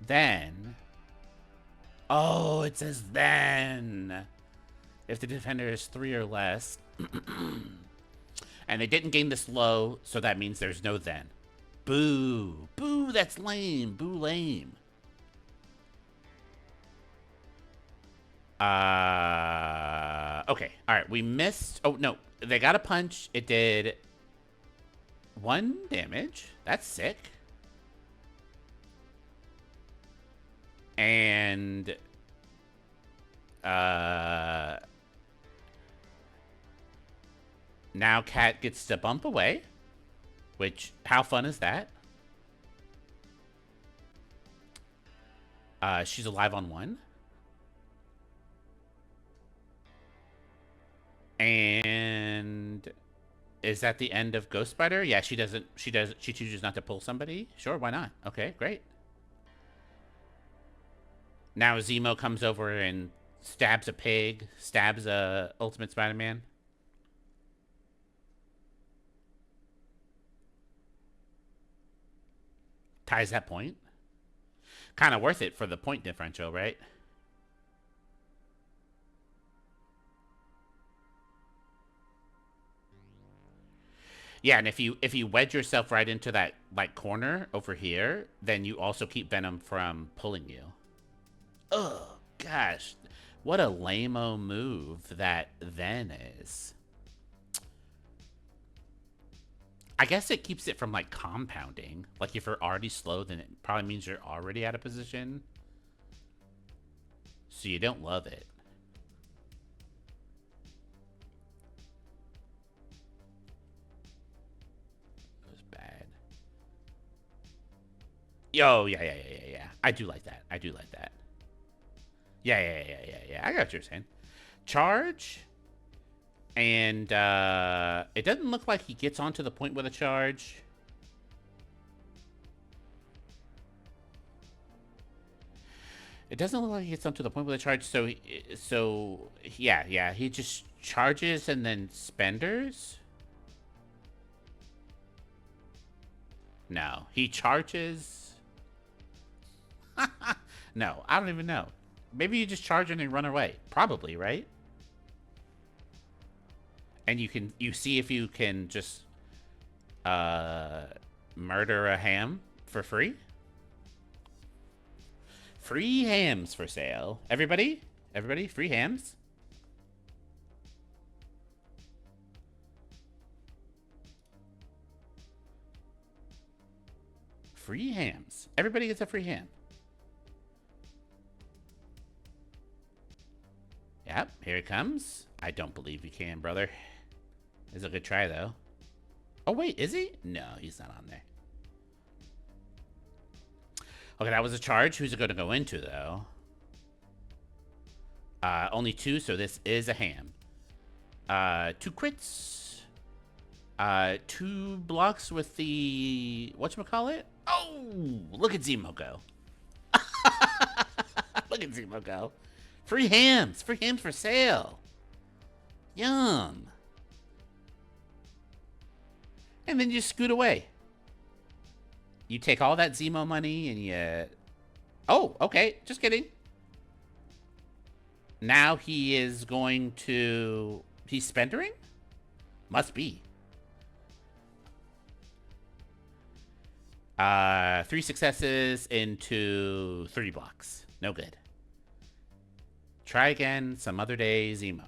[SPEAKER 1] Then... Oh, it says then. If the defender is 3 or less. And they didn't gain the slow, so that means there's no then. Boo. Boo, that's lame. Boo lame. Okay. All right, we missed. Oh, no. They got a punch. It did 1 damage. That's sick. And now Cat gets to bump away, which, how fun is that? She's alive on 1. And is that the end of Ghost Spider? Yeah, she chooses not to pull somebody. Sure, why not? Okay, great. Now Zemo comes over and stabs a pig, stabs a Ultimate Spider-Man. Ties that point. Kind of worth it for the point differential, right? Yeah, and if you wedge yourself right into that like corner over here, then you also keep Venom from pulling you. Oh gosh, what a lame-o move that then is. I guess it keeps it from like compounding. Like if you're already slow, then it probably means you're already out of position. So you don't love it. It was bad. Yo, yeah. I do like that. I do like that. Yeah. I got what you're saying. Charge. And it doesn't look like he gets onto the point with a charge. It doesn't look like he gets onto the point with a charge. So yeah. He just charges and then spenders. No, he charges. No, I don't even know. Maybe you just charge and then run away. Probably, right? And you see if you can just murder a ham for free. Free hams for sale. Everybody, free hams. free hams. Everybody gets a free ham. Yep, here it comes. I don't believe you can, brother. It's a good try, though. Oh, wait, is he? No, he's not on there. Okay, that was a charge. Who's it going to go into, though? Only 2, so this is a ham. 2 crits. 2 blocks with the... whatchamacallit? Oh, look at Zemo go. Look at Zemo go. Free hams. Free hams for sale. Yum. And then you scoot away. You take all that Zemo money and you... Oh, okay. Just kidding. Now he is going to... He's spendering? Must be. 3 successes into 3 blocks. No good. Try again some other day, Zemo.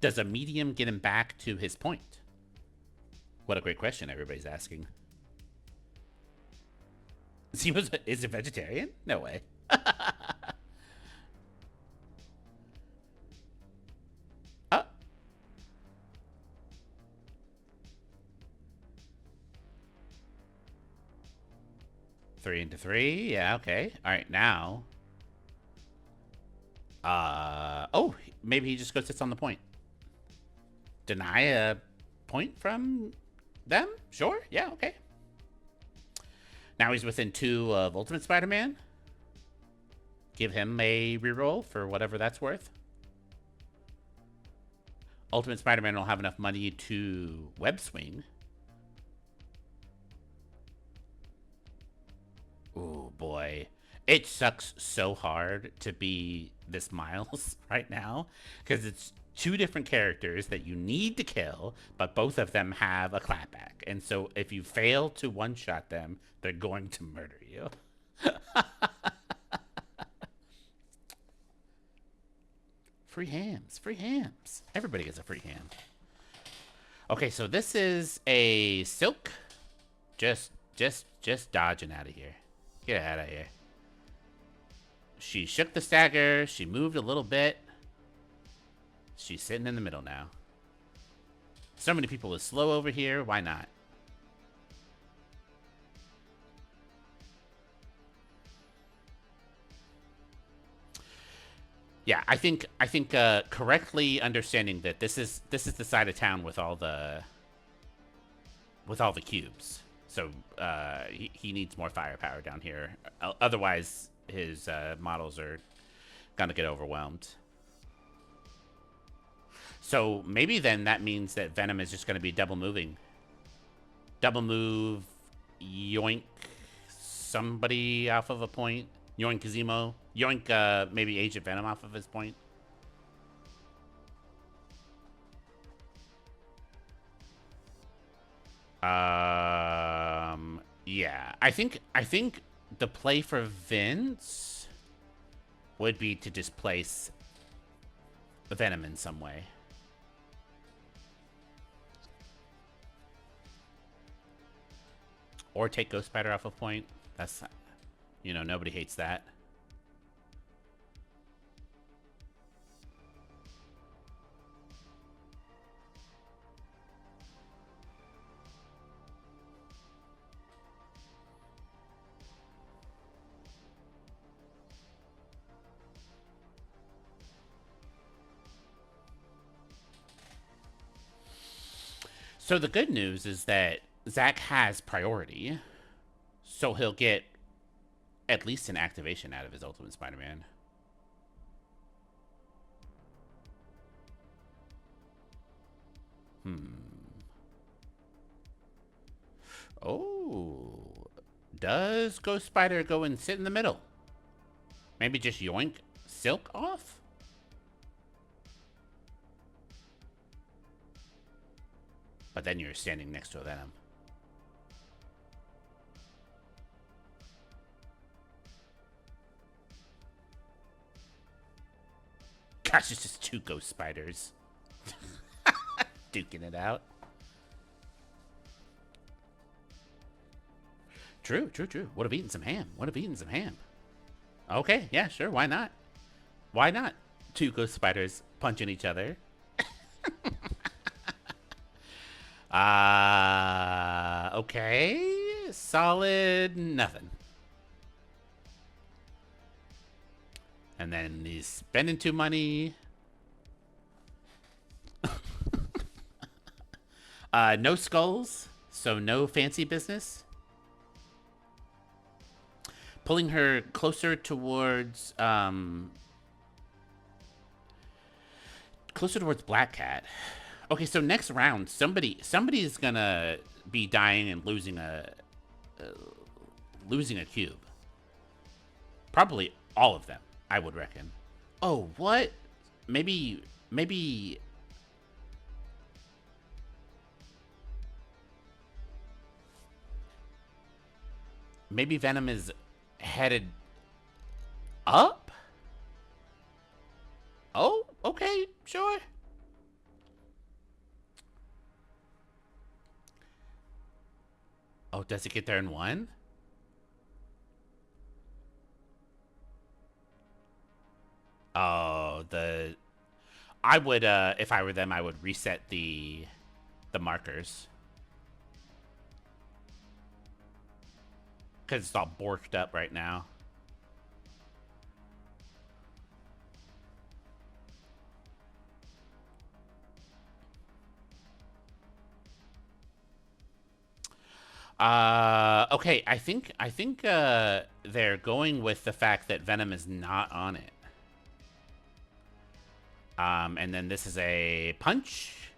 [SPEAKER 1] Does a medium get him back to his point? What a great question everybody's asking. Zemo's is a vegetarian? No way. 3 into 3. Yeah, okay. All right, now. Oh, maybe he just goes sits on the point. Deny a point from them? Sure. Yeah, okay. Now he's within 2 of Ultimate Spider-Man. Give him a reroll for whatever that's worth. Ultimate Spider-Man will have enough money to web swing. Oh boy. It sucks so hard to be this Miles right now, because it's 2 different characters that you need to kill, but both of them have a clapback. And so if you fail to one-shot them, they're going to murder you. Free hams. Free hams. Everybody gets a free ham. Okay, so this is a Silk. Just dodging out of here. Get out of here. She shook the stagger. She moved a little bit. She's sitting in the middle now. So many people is slow over here. Why not? Yeah, I think correctly understanding that this is the side of town with all the cubes. So he needs more firepower down here. Otherwise, his models are gonna get overwhelmed. So maybe then that means that Venom is just gonna be double moving. Double move, yoink somebody off of a point. Yoink Zemo. Yoink maybe Agent Venom off of his point. Yeah. I think the play for Vince would be to displace Venom in some way. Or take Ghost Spider off a point. That's, you know, nobody hates that. So the good news is that Zach has priority, so he'll get at least an activation out of his Ultimate Spider-Man. Oh, does Ghost Spider go and sit in the middle? Maybe just yoink Silk off? But then you're standing next to a Venom. Gosh, it's just 2 Ghost Spiders. Duking it out. True, true, true. Would have eaten some ham. Would have eaten some ham. Okay, yeah, sure. Why not? Why not? Two ghost spiders punching each other. Okay. Solid nothing. And then he's spending too money. No skulls, so no fancy business. Pulling her closer towards Black Cat. Okay, so next round, somebody's gonna be dying and losing a cube. Probably all of them, I would reckon. Oh, what? Maybe Venom is headed up? Oh, okay, sure. Oh, does it get there in one? Oh, I would, if I were them, I would reset the markers. Because it's all borked up right now. Okay, I think they're going with the fact that Venom is not on it. And then this is a punch.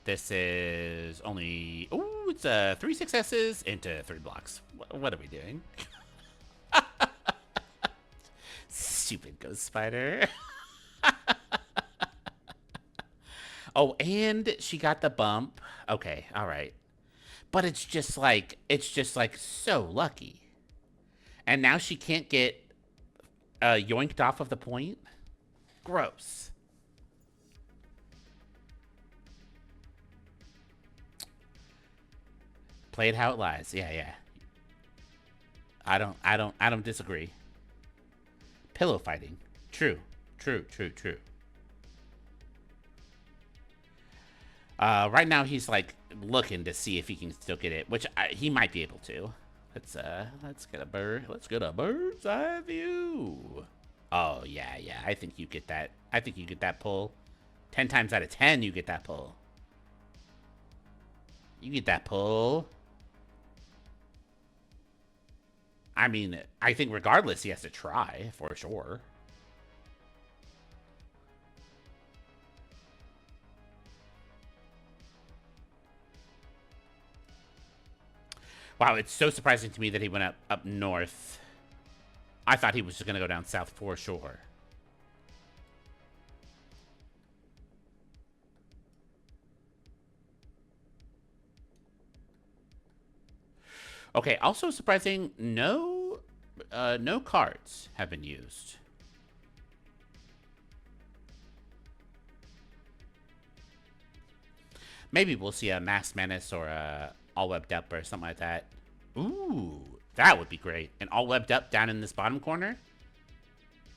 [SPEAKER 1] This is only... Ooh, it's 3 successes into 3 blocks. What are we doing? Stupid ghost spider. Oh, and she got the bump. Okay, all right. But it's just like so lucky. And now she can't get yoinked off of the point. Gross. Play it how it lies. Yeah, yeah. I don't disagree. Pillow fighting. True. True, true, true. Right now he's like looking to see if he can still get it, which he might be able to. Let's get a bird's eye view. Oh yeah, yeah. I think you get that. I think you get that pull. 10 times out of 10, you get that pull. You get that pull. I mean, I think regardless, he has to try for sure. Wow, it's so surprising to me that he went up north. I thought he was just going to go down south for sure. Okay, also surprising, no cards have been used. Maybe we'll see a Masked Menace or a All Webbed Up or something like that. Ooh, that would be great. And All Webbed Up down in this bottom corner.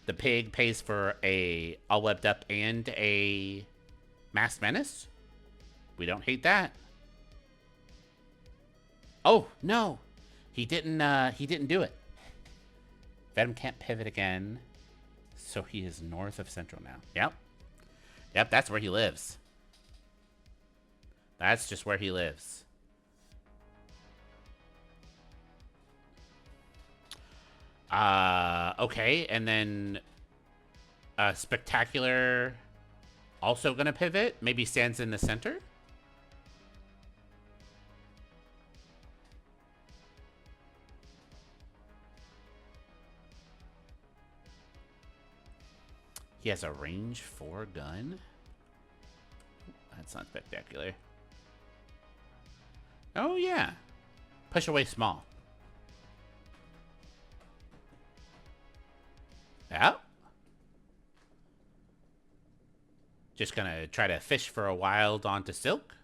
[SPEAKER 1] The pig pays for a All Webbed Up and a Masked Menace. We don't hate that. Oh, no. He didn't do it. Venom can't pivot again. So he is north of Central now. Yep. Yep, that's where he lives. That's just where he lives. Okay, and then Spectacular also gonna pivot. Maybe stands in the center. He has a range 4 gun. That's not Spectacular. Oh, yeah. Push away small. Yeah. Just gonna try to fish for a wild onto Silk.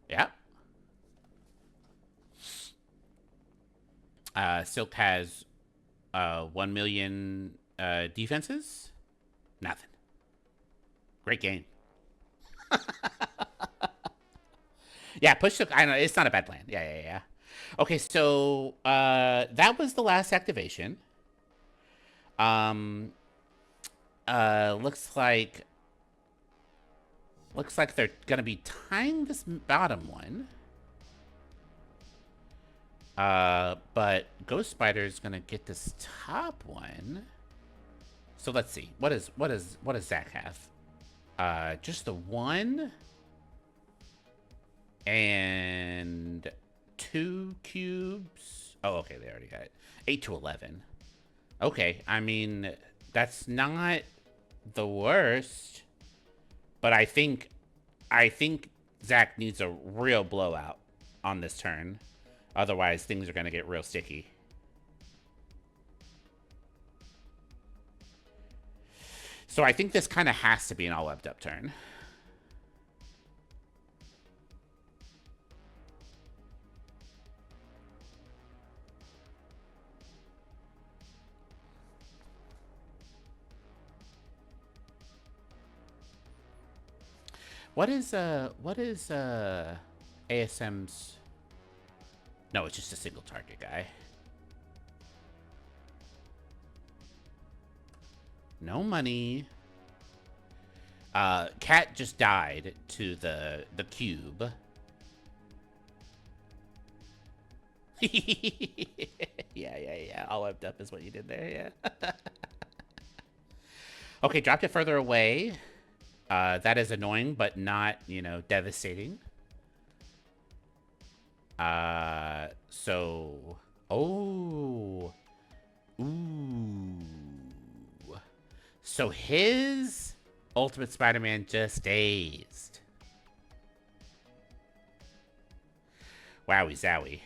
[SPEAKER 1] Yeah. Silk has 1 million defenses. Nothing. Great game. Yeah, push Silk. I know it's not a bad plan. Yeah, yeah, yeah. Okay, so that was the last activation. Um, looks like they're gonna be tying this bottom one. But Ghost Spider's gonna get this top one. So let's see. What does Zach have? Just the one and 2 cubes. Oh, okay, they already got it. 8 to 11. Okay, I mean that's not the worst, but I think Zach needs a real blowout on this turn. Otherwise, things are gonna get real sticky. So I think this kind of has to be an all webbed up turn. What is ASM's? No, it's just a single target guy. No money. Cat just died to the cube. Yeah. All webbed up is what you did there, yeah. Okay, dropped it further away. That is annoying, but not, devastating. So... Oh. Ooh. So his Ultimate Spider-Man just dazed. Wowie zowie.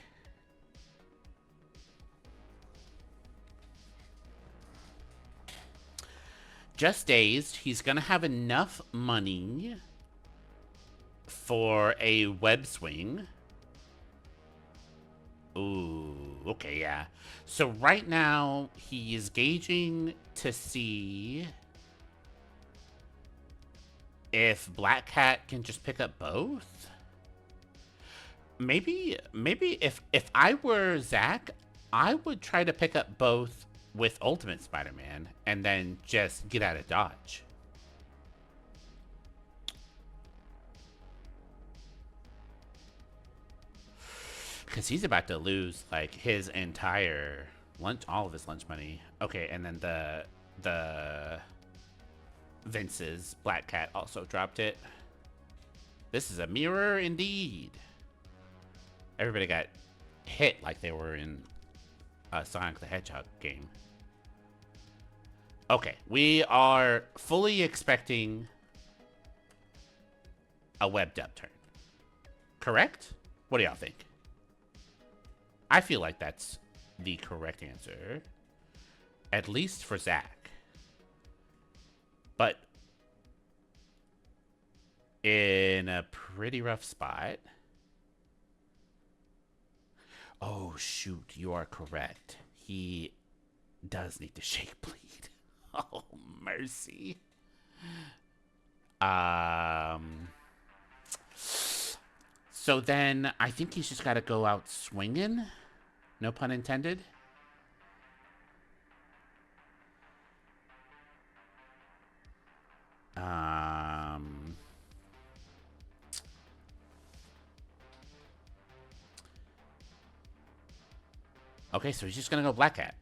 [SPEAKER 1] Just dazed. He's gonna have enough money for a web swing. Ooh, okay, yeah. So right now, he is gauging to see if Black Cat can just pick up both. Maybe if I were Zach, I would try to pick up both with Ultimate Spider-Man and then just get out of Dodge. Because he's about to lose, like, his entire lunch, all of his lunch money. Okay, and then the Vince's Black Cat also dropped it. This is a mirror indeed. Everybody got hit like they were in a Sonic the Hedgehog game. Okay, we are fully expecting a webbed up turn. Correct? What do y'all think? I feel like that's the correct answer. At least for Zach. But in a pretty rough spot. Oh, shoot. You are correct. He does need to shake bleed. Oh, mercy. So then I think he's just got to go out swinging. No pun intended. Okay, so he's just gonna go Black Cat.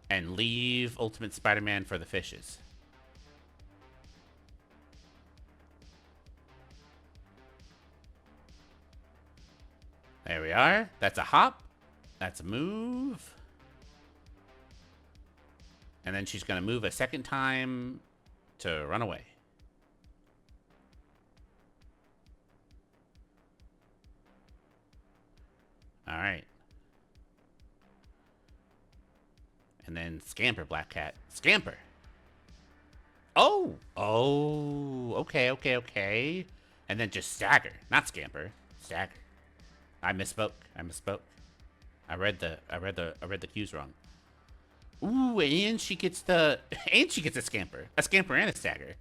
[SPEAKER 1] And leave Ultimate Spider-Man for the fishes. There we are. That's a hop. That's a move. And then she's gonna move a second time to run away. All right. And then scamper, Black Cat. Scamper. Oh. Oh. Okay. And then just stagger. Not scamper. Stagger. I misspoke. I misspoke. I read the cues wrong. Ooh, and she gets the and she gets a scamper. A scamper and a stagger.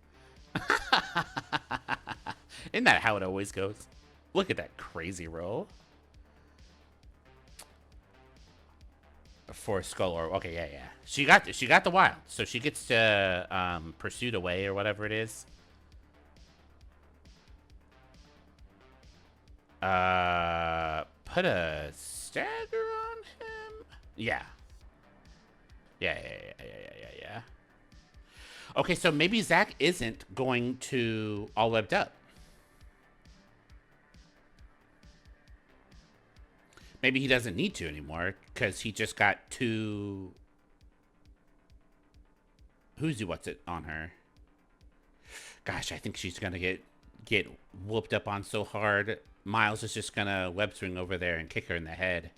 [SPEAKER 1] Isn't that how it always goes? Look at that crazy roll. For skull or okay, yeah. She got the wild, so she gets to pursuit away or whatever it is. Put a stagger on him. Yeah. Yeah. Okay, so maybe Zach isn't going to all webbed up. Maybe he doesn't need to anymore because he just got two. Who's what's it on her? Gosh, I think she's gonna get whooped up on so hard. Miles is just gonna web swing over there and kick her in the head.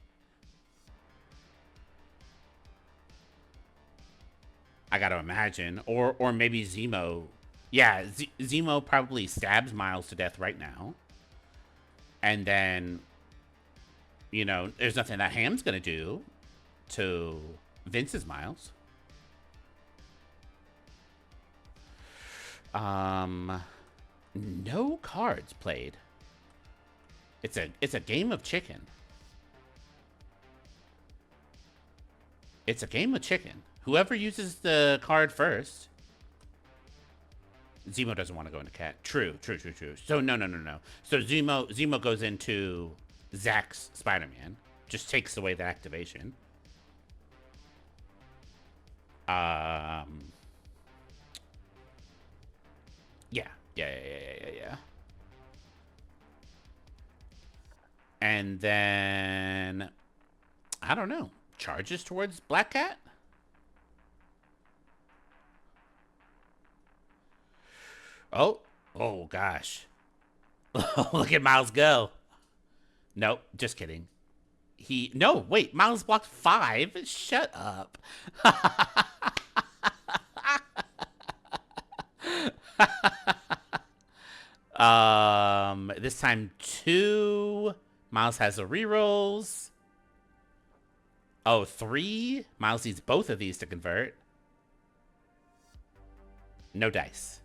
[SPEAKER 1] I gotta imagine, or maybe Zemo. Yeah, Zemo probably stabs Miles to death right now, and then, you know, there's nothing that Ham's gonna do to Vince's Miles. No cards played. It's a game of chicken. It's a game of chicken. Whoever uses the card first. Zemo doesn't want to go into cat. True. So no. So Zemo goes into Zach's Spider-Man. Just takes away the activation. Yeah. And then I don't know. Charges towards Black Cat? Oh gosh. Look at Miles go. Nope, just kidding. No, wait, Miles blocked 5. Shut up. This time 2. Miles has a rerolls. Oh, 3. Miles needs both of these to convert. No dice.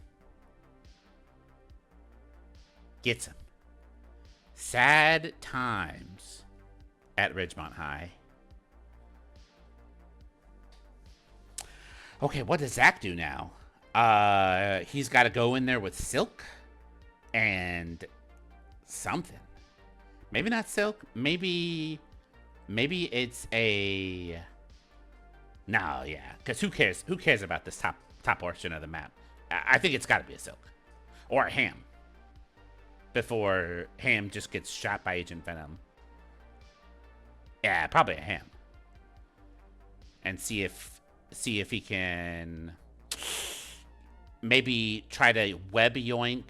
[SPEAKER 1] Gets him. Sad times at Ridgemont High. Okay, what does Zach do now? He's got to go in there with Silk and something. Maybe not Silk. Maybe it's a. No, yeah, because who cares? Who cares about this top portion of the map? I think it's got to be a Silk or a Ham. Before Ham just gets shot by Agent Venom. Yeah, probably a Ham. And see if he can maybe try to web yoink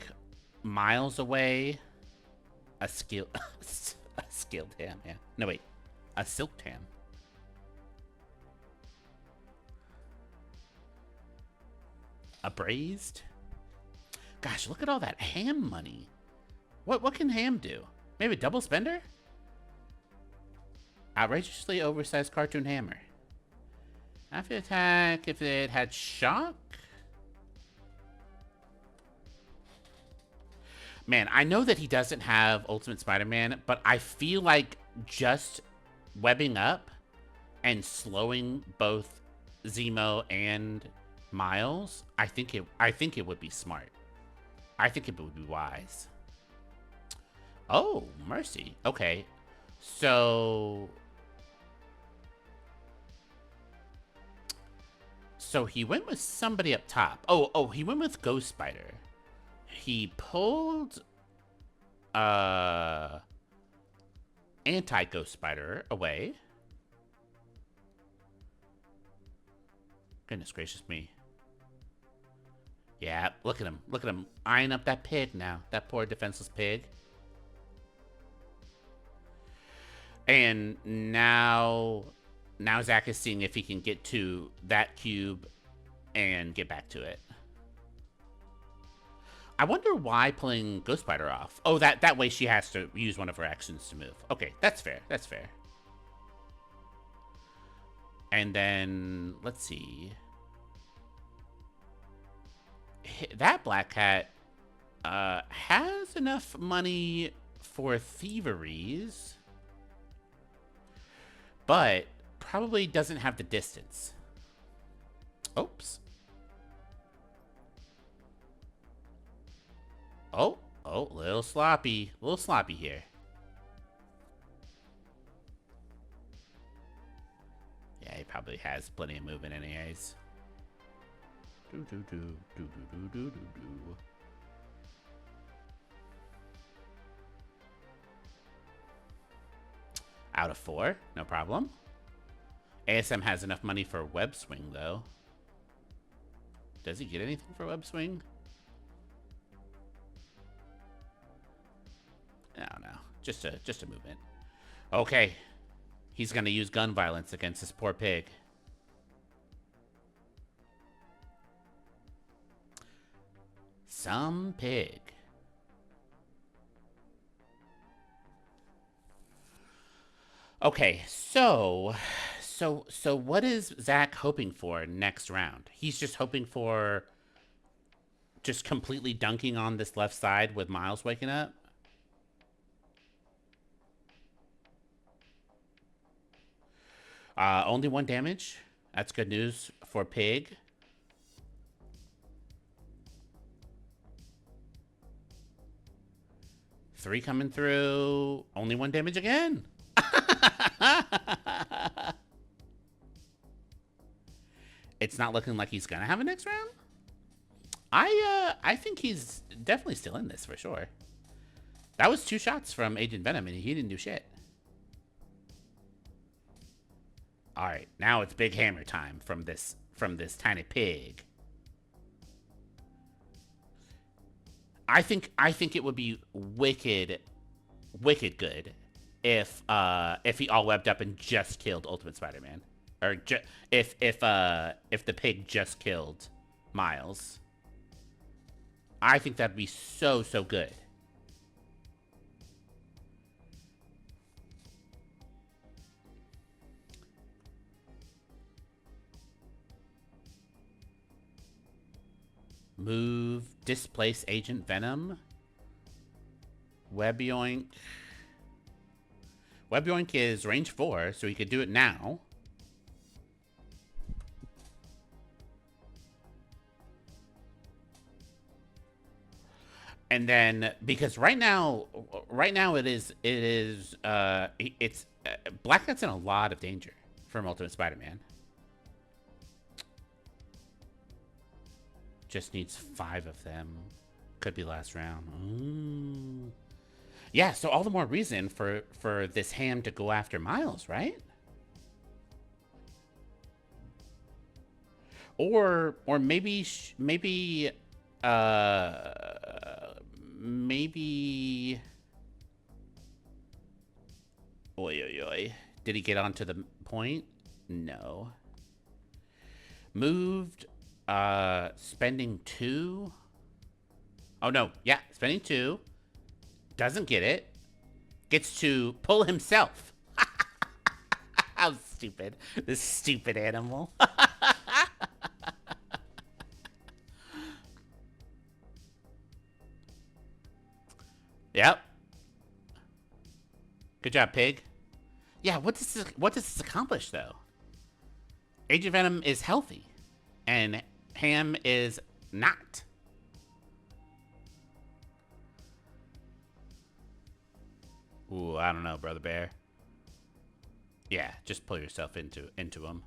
[SPEAKER 1] Miles away. A skilled Ham, yeah. No wait, a silked Ham. A braised. Gosh, look at all that Ham money. What can Ham do? Maybe a double spender? Outrageously oversized cartoon hammer. After attack, if it had shock? Man, I know that he doesn't have Ultimate Spider-Man, but I feel like just webbing up and slowing both Zemo and Miles, I think it would be smart. I think it would be wise. Oh, mercy. Okay. So he went with somebody up top. Oh, he went with Ghost Spider. He pulled anti-Ghost Spider away. Goodness gracious me. Yeah, look at him. Look at him eyeing up that pig now. That poor defenseless pig. And now Zach is seeing if he can get to that cube and get back to it. I wonder why pulling Ghost Spider off. Oh, that way she has to use one of her actions to move. Okay, that's fair. That's fair. And then, let's see. That Black Cat has enough money for thieveries, but probably doesn't have the distance. Oops. Oh, a little sloppy. A little sloppy here. Yeah, he probably has plenty of movement anyways. Out of 4, no problem. ASM has enough money for web swing though. Does he get anything for web swing? I don't know. Just a movement. Okay. He's gonna use gun violence against this poor pig. Some pig. Okay, so what is Zach hoping for next round? He's just hoping for just completely dunking on this left side with Miles waking up? Only 1 damage. That's good news for Pig. Three coming through. Only 1 damage again. It's not looking like he's gonna have a next round. I think he's definitely still in this for sure. That was 2 shots from Agent Venom and he didn't do shit. All right, now it's big hammer time from this tiny pig. I think it would be wicked good if he all webbed up and just killed Ultimate Spider-Man, or if the pig just killed Miles. I think that'd be so good. Move, displace Agent Venom. Web Yoink. Web Yoink is range 4, so he could do it now. And then, because right now it's Black Cat's in a lot of danger from Ultimate Spider-Man. Just needs 5 of them. Could be last round. Ooh. Yeah, so all the more reason for this ham to go after Miles, right? Or maybe Oi. Did he get onto the point? No. Moved. Spending 2. Oh no, yeah, spending 2. Doesn't get it. Gets to pull himself. How stupid. This stupid animal. Yep. Good job, pig. Yeah, what does this accomplish though? Agent Venom is healthy. And Ham is not. Ooh, I don't know, Brother Bear. Yeah, just pull yourself into him.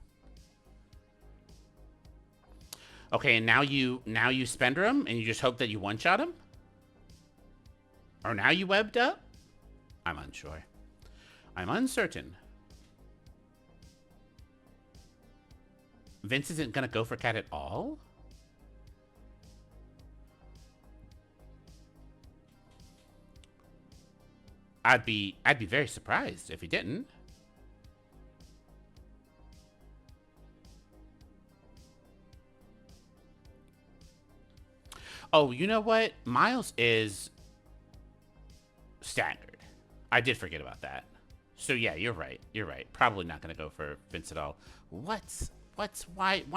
[SPEAKER 1] Okay, and now you spender him, and you just hope that you one-shot him? Or now you webbed up? I'm unsure. I'm uncertain. Vince isn't gonna go for Cat at all? I'd be very surprised if he didn't. Oh, you know what? Miles is staggered. I did forget about that. So yeah, you're right. You're right. Probably not going to go for Vince at all. Why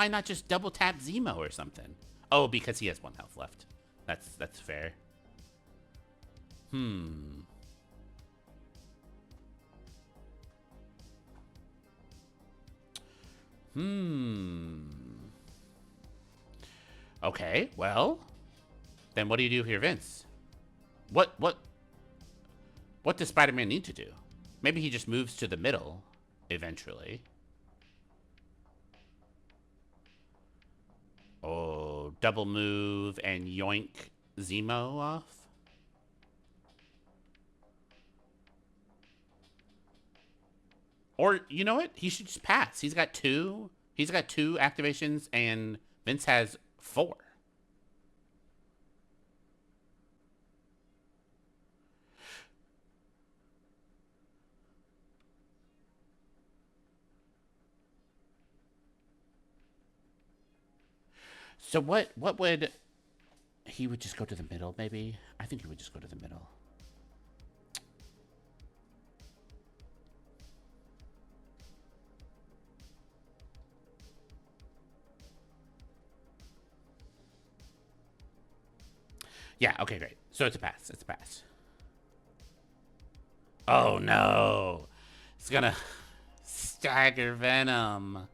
[SPEAKER 1] not just double tap Zemo or something? Oh, because he has 1 health left. That's fair. Hmm. Hmm. Okay, well, then what do you do here, Vince? What what what does Spider-Man need to do? Maybe he just moves to the middle eventually. Oh, double move and yoink Zemo off. Or you know what? He should just pass. He's got two. He's got two activations, and Vince has four. So what would he would just go to the middle? Maybe I think he would just go to the middle. Yeah. Okay. Great. So it's a pass. It's a pass. Oh no! It's gonna stagger Venom.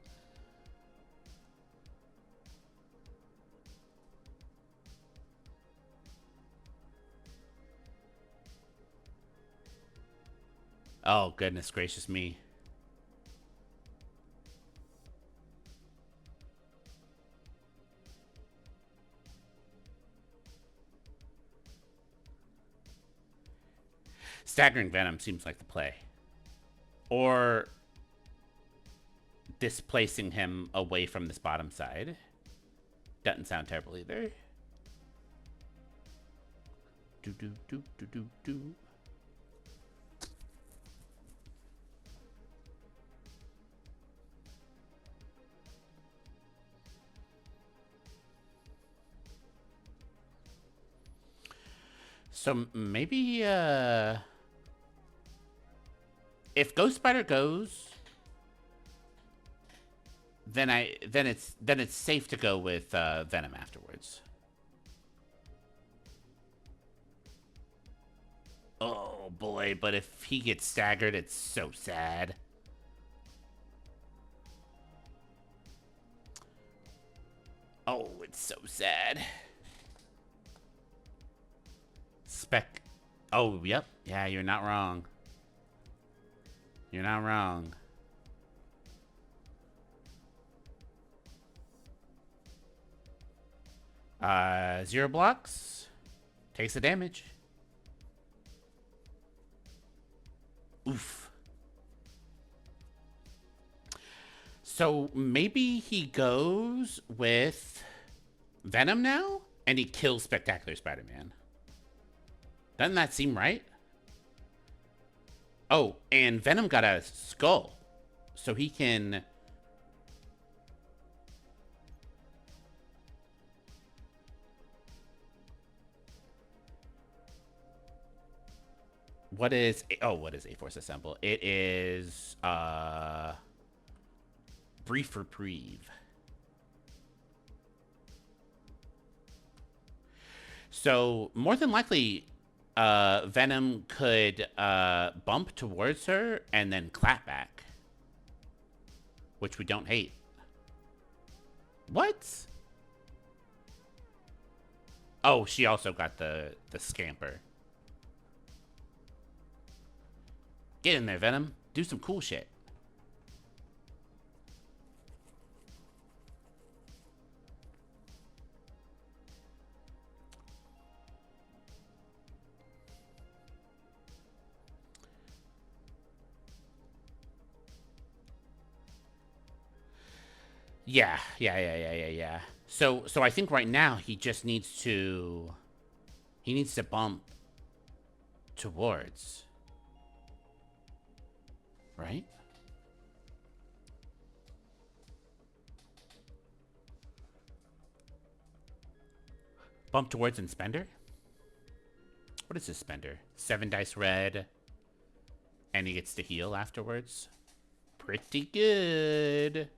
[SPEAKER 1] Oh goodness gracious me! Staggering Venom seems like the play, or displacing him away from this bottom side. Doesn't sound terrible either. Do do do do do do. So maybe if Ghost Spider goes, then it's safe to go with Venom afterwards. Oh boy, but if he gets staggered, it's so sad. Oh, it's so sad. Spec. Oh, yep. Yeah, you're not wrong. You're not wrong. Zero blocks. Takes the damage. Oof. So maybe he goes with Venom now? And he kills Spectacular Spider-Man. Doesn't that seem right? Oh, and Venom got a skull. So he can... What is... Oh, what is A-Force Assemble? It is... Brief Reprieve. So, more than likely, Venom could bump towards her and then clap back. Which we don't hate. What? Oh, she also got the scamper. Get in there, Venom. Do some cool shit. Yeah. So I think right now he just needs to bump towards, right? Bump towards and spender? What is this spender? 7 dice red. And he gets to heal afterwards. Pretty good.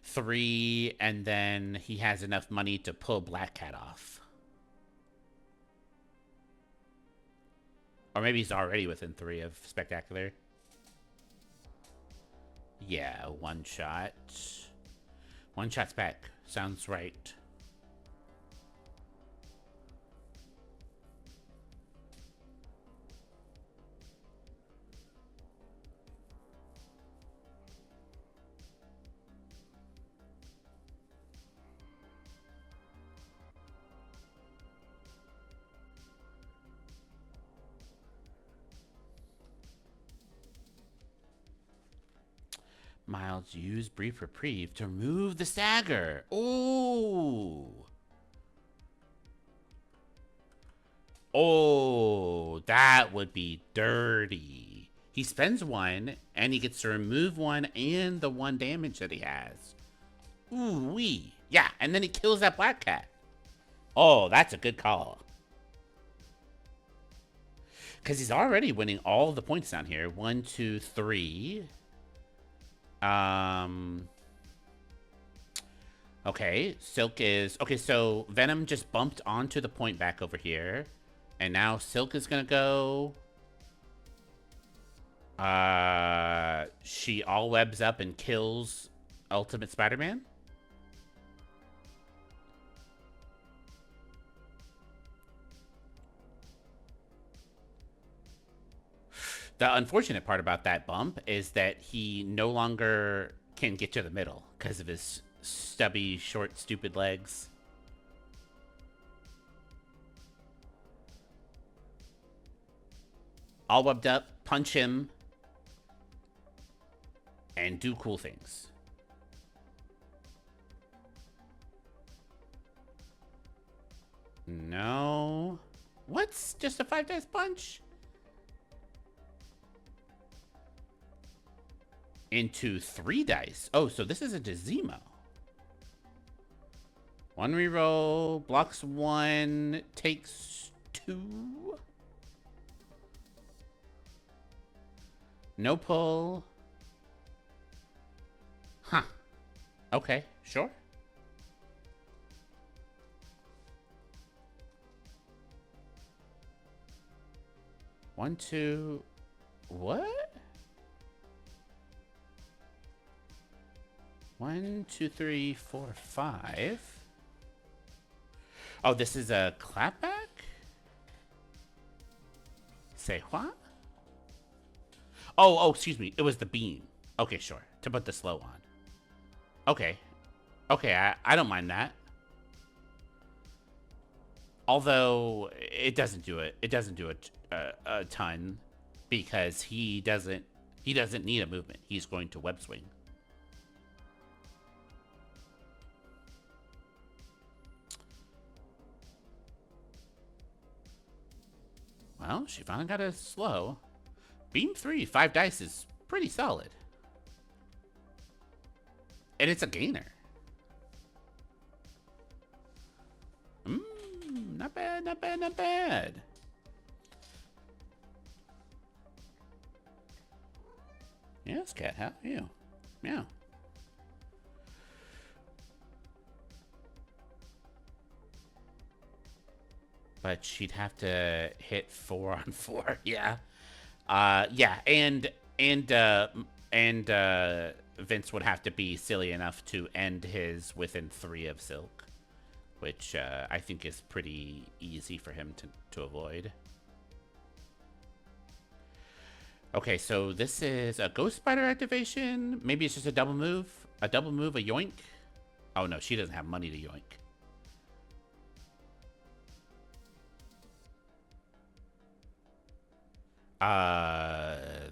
[SPEAKER 1] 3, and then he has enough money to pull Black Cat off. Or maybe he's already within 3 of Spectacular. Yeah, 1 shot. 1 shot's back. Sounds right. Miles, use brief reprieve to remove the stagger. Ooh. Oh, that would be dirty. He spends 1, and he gets to remove 1 and the 1 damage that he has. Ooh wee. Yeah, and then he kills that Black Cat. Oh, that's a good call. Because he's already winning all the points down here. 1, 2, 3. Okay, Silk is... Okay, so Venom just bumped onto the point back over here. And now Silk is gonna go... She all webs up and kills Ultimate Spider-Man? The unfortunate part about that bump is that he no longer can get to the middle because of his stubby, short, stupid legs. All webbed up, punch him, and do cool things. No. What's just a 5 dice punch? Into 3 dice. Oh, so this is a Zemo. 1 reroll, blocks 1, takes 2. No pull. Huh. Okay, sure. One, two. What? 1, 2, 3, 4, 5. Oh, this is a clapback? Say what? Oh, excuse me. It was the beam. Okay, sure. To put the slow on. Okay. Okay, I don't mind that. Although, it doesn't do it. It doesn't do a ton. Because he doesn't need a movement. He's going to web swing. Well, she finally got a slow. Beam 3, 5 dice is pretty solid. And it's a gainer. Not bad, not bad, not bad. Yes, cat, how are you? Meow. But she'd have to hit 4 on 4, yeah. Yeah, and Vince would have to be silly enough to end his within 3 of Silk, which I think is pretty easy for him to avoid. Okay, so this is a Ghost Spider activation. Maybe it's just a double move. A double move, a yoink. Oh no, she doesn't have money to yoink.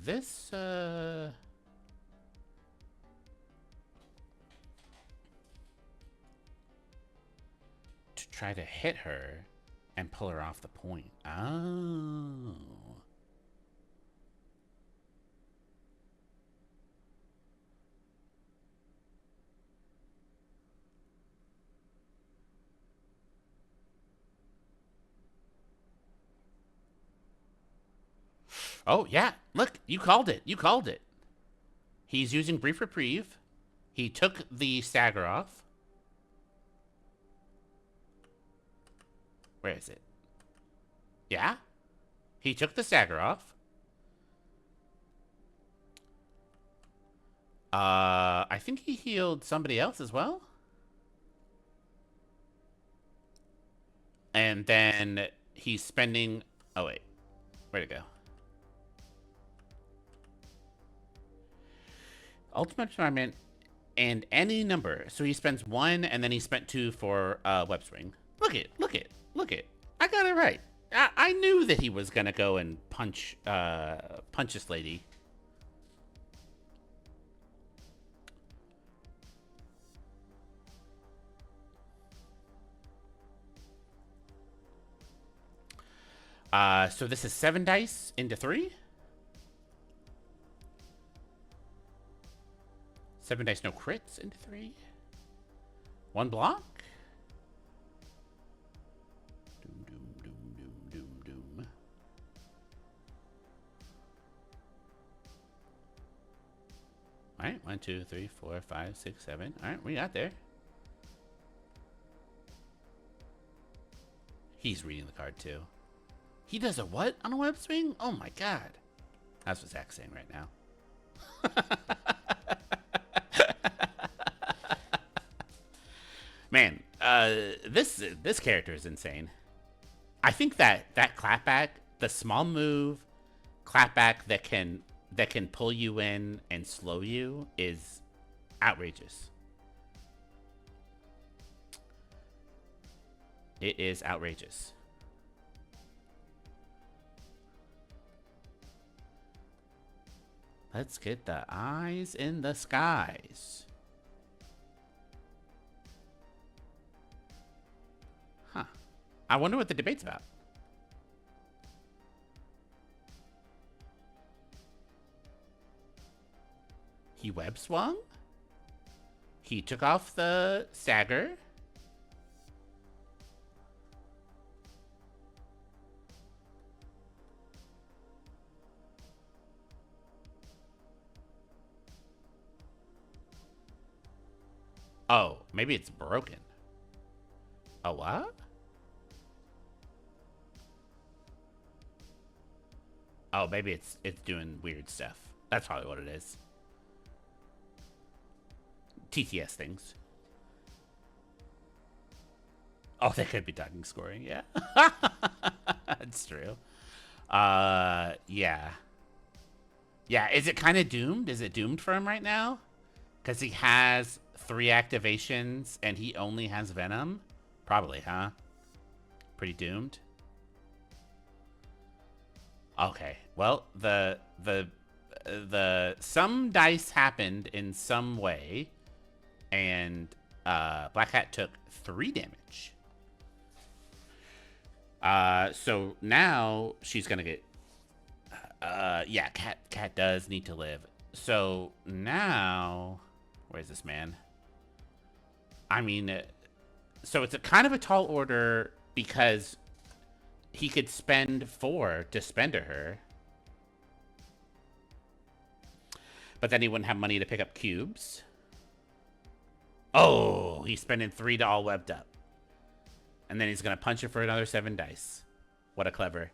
[SPEAKER 1] This, to try to hit her and pull her off the point. Oh. Oh, yeah. Look, you called it. You called it. He's using Brief Reprieve. He took the stagger off. Where is it? Yeah? He took the stagger off. I think he healed somebody else as well. And then he's spending... Oh, wait. Where'd it go? Ultimate Retirement and any number. So he spends 1, and then he spent 2 for Web Swing. Look it. Look it. Look it. I got it right. I knew that he was going to go and punch this lady. So this is 7 dice into 3. 7 dice, no crits into 3. 1 block. Doom, doom, doom, doom, doom, doom. All right, 1, 2, 3, 4, 5, 6, 7. All right, we got there. He's reading the card too. He does a what on a web swing? Oh my god. That's what Zach's saying right now. Man, this character is insane. I think that clapback, the small move clapback that can pull you in and slow you, is outrageous. It is outrageous. Let's get the eyes in the skies. Huh. I wonder what the debate's about. He web swung. He took off the stagger. Oh, maybe it's broken. A what? Oh, maybe it's doing weird stuff. That's probably what it is. TTS things. Oh, they could be talking scoring, yeah. That's true. Yeah. Yeah, is it kind of doomed? Is it doomed for him right now? Because he has 3 activations and he only has Venom? Probably, huh? Pretty doomed. Okay. Well, the some dice happened in some way, and Black Cat took 3 damage. So now she's gonna get. Yeah, Cat does need to live. So now, where's this man? I mean, so it's a kind of a tall order because he could spend 4 to spender her. But then he wouldn't have money to pick up cubes. Oh, he's spending 3 to all webbed up. And then he's going to punch her for another 7 dice. What a clever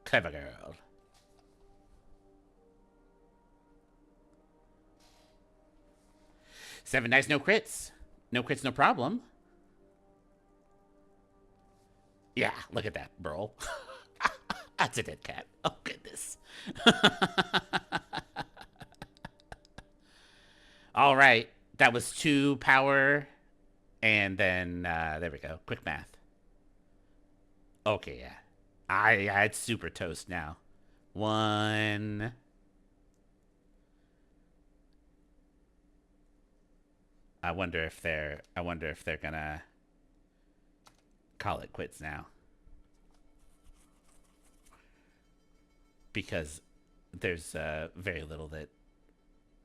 [SPEAKER 1] girl. Seven dice, no crits. No crits, no problem. Yeah, look at that, bro. That's a dead cat. Oh, goodness. All right. That was 2 power. And then, there we go. Quick math. Okay, yeah. I had super toast now. 1. I wonder if they're gonna call it quits now. Because there's very little that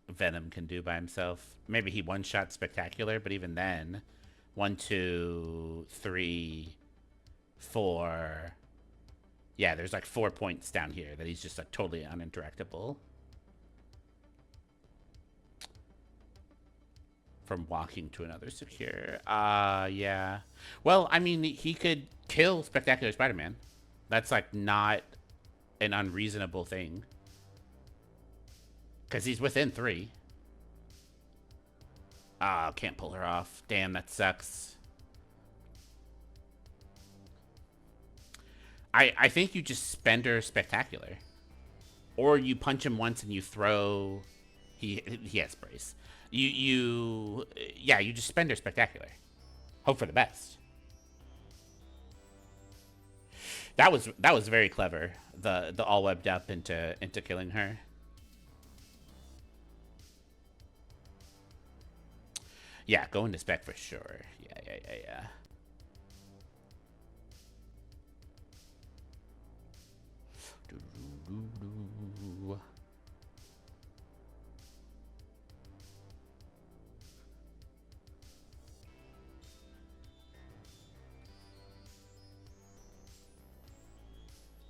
[SPEAKER 1] Venom can do by himself. Maybe he one-shot Spectacular, but even then, 1, 2, 3, 4. Yeah, there's like 4 points down here that he's just like totally uninteractable from walking to another secure. Yeah. Well, I mean, he could kill Spectacular Spider-Man. That's like not an unreasonable thing. Because he's within 3. Ah, can't pull her off. Damn, that sucks. I think you just spend her Spectacular. Or you punch him once and you throw... He has brace. Yeah, you just spend her Spectacular. Hope for the best. That was very clever. The all webbed up into killing her. Yeah, go into spec for sure. Yeah.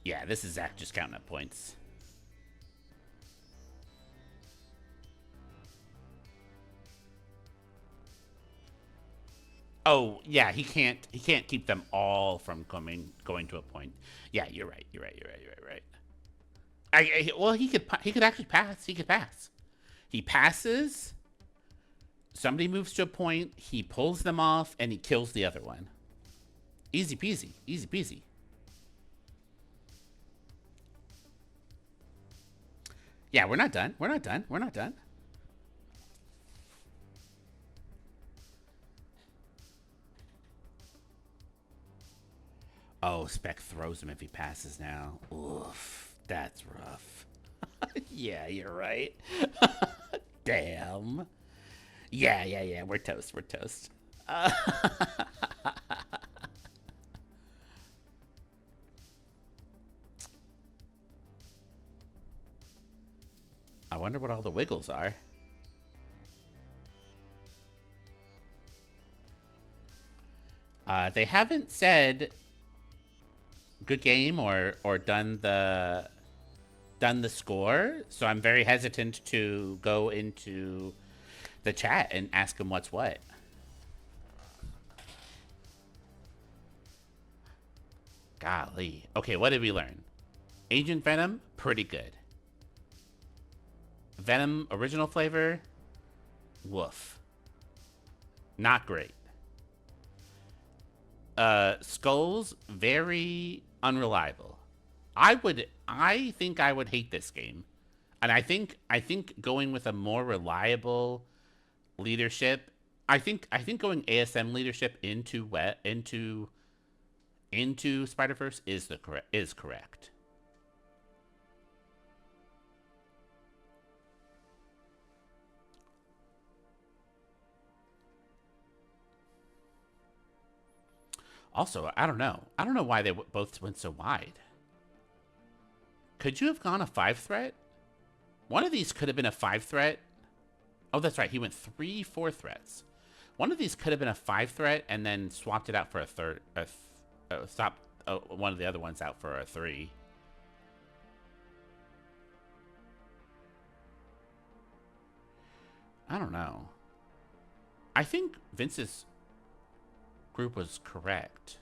[SPEAKER 1] Yeah, this is Zach just counting up points. Oh yeah, he can't keep them all from going to a point. Yeah, you're right. You're right. Well, he could actually pass. He could pass. He passes. Somebody moves to a point. He pulls them off, and he kills the other one. Easy peasy. Easy peasy. Yeah, we're not done. We're not done. We're not done. Oh, Spec throws him if he passes now. Oof, that's rough. Yeah, you're right. Damn. Yeah. We're toast. We're toast. I wonder what all the wiggles are. They haven't said good game or done the score, so I'm very hesitant to go into the chat and ask them what's what. Golly. Okay, what did we learn? Agent Venom, pretty good. Venom original flavor, woof. Not great. Skulls, very unreliable. I think I would hate this game. And I think going with a more reliable leadership, I think going ASM leadership into Spider-Verse is correct. Also, I don't know. I don't know why they both went so wide. Could you have gone a 5 threat? One of these could have been a 5 threat. Oh, that's right. He went 3 4 threats. One of these could have been a 5 threat and then swapped it out for a third. Swapped one of the other ones out for a 3. I don't know. I think Vince's group was correct.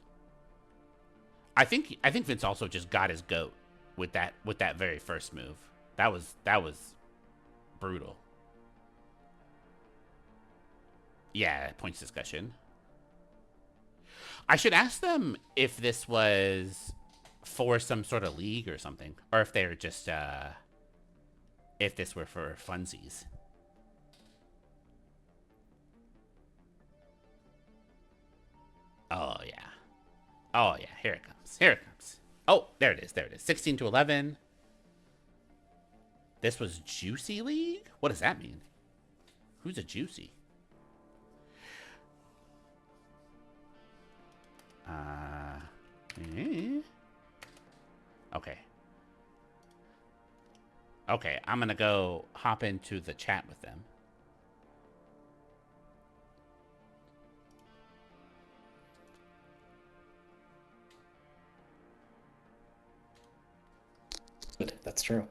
[SPEAKER 1] I think Vince also just got his goat with that very first move. That was brutal. Yeah, points discussion. I should ask them if this was for some sort of league or something, or if they're just if this were for funsies. Oh yeah. Oh yeah. Here it comes. Here it comes. Oh, there it is. There it is. 16 to 11. This was Juicy League? What does that mean? Who's a Juicy? Uh, Okay. Okay, I'm gonna go hop into the chat with them.
[SPEAKER 2] Good, that's true.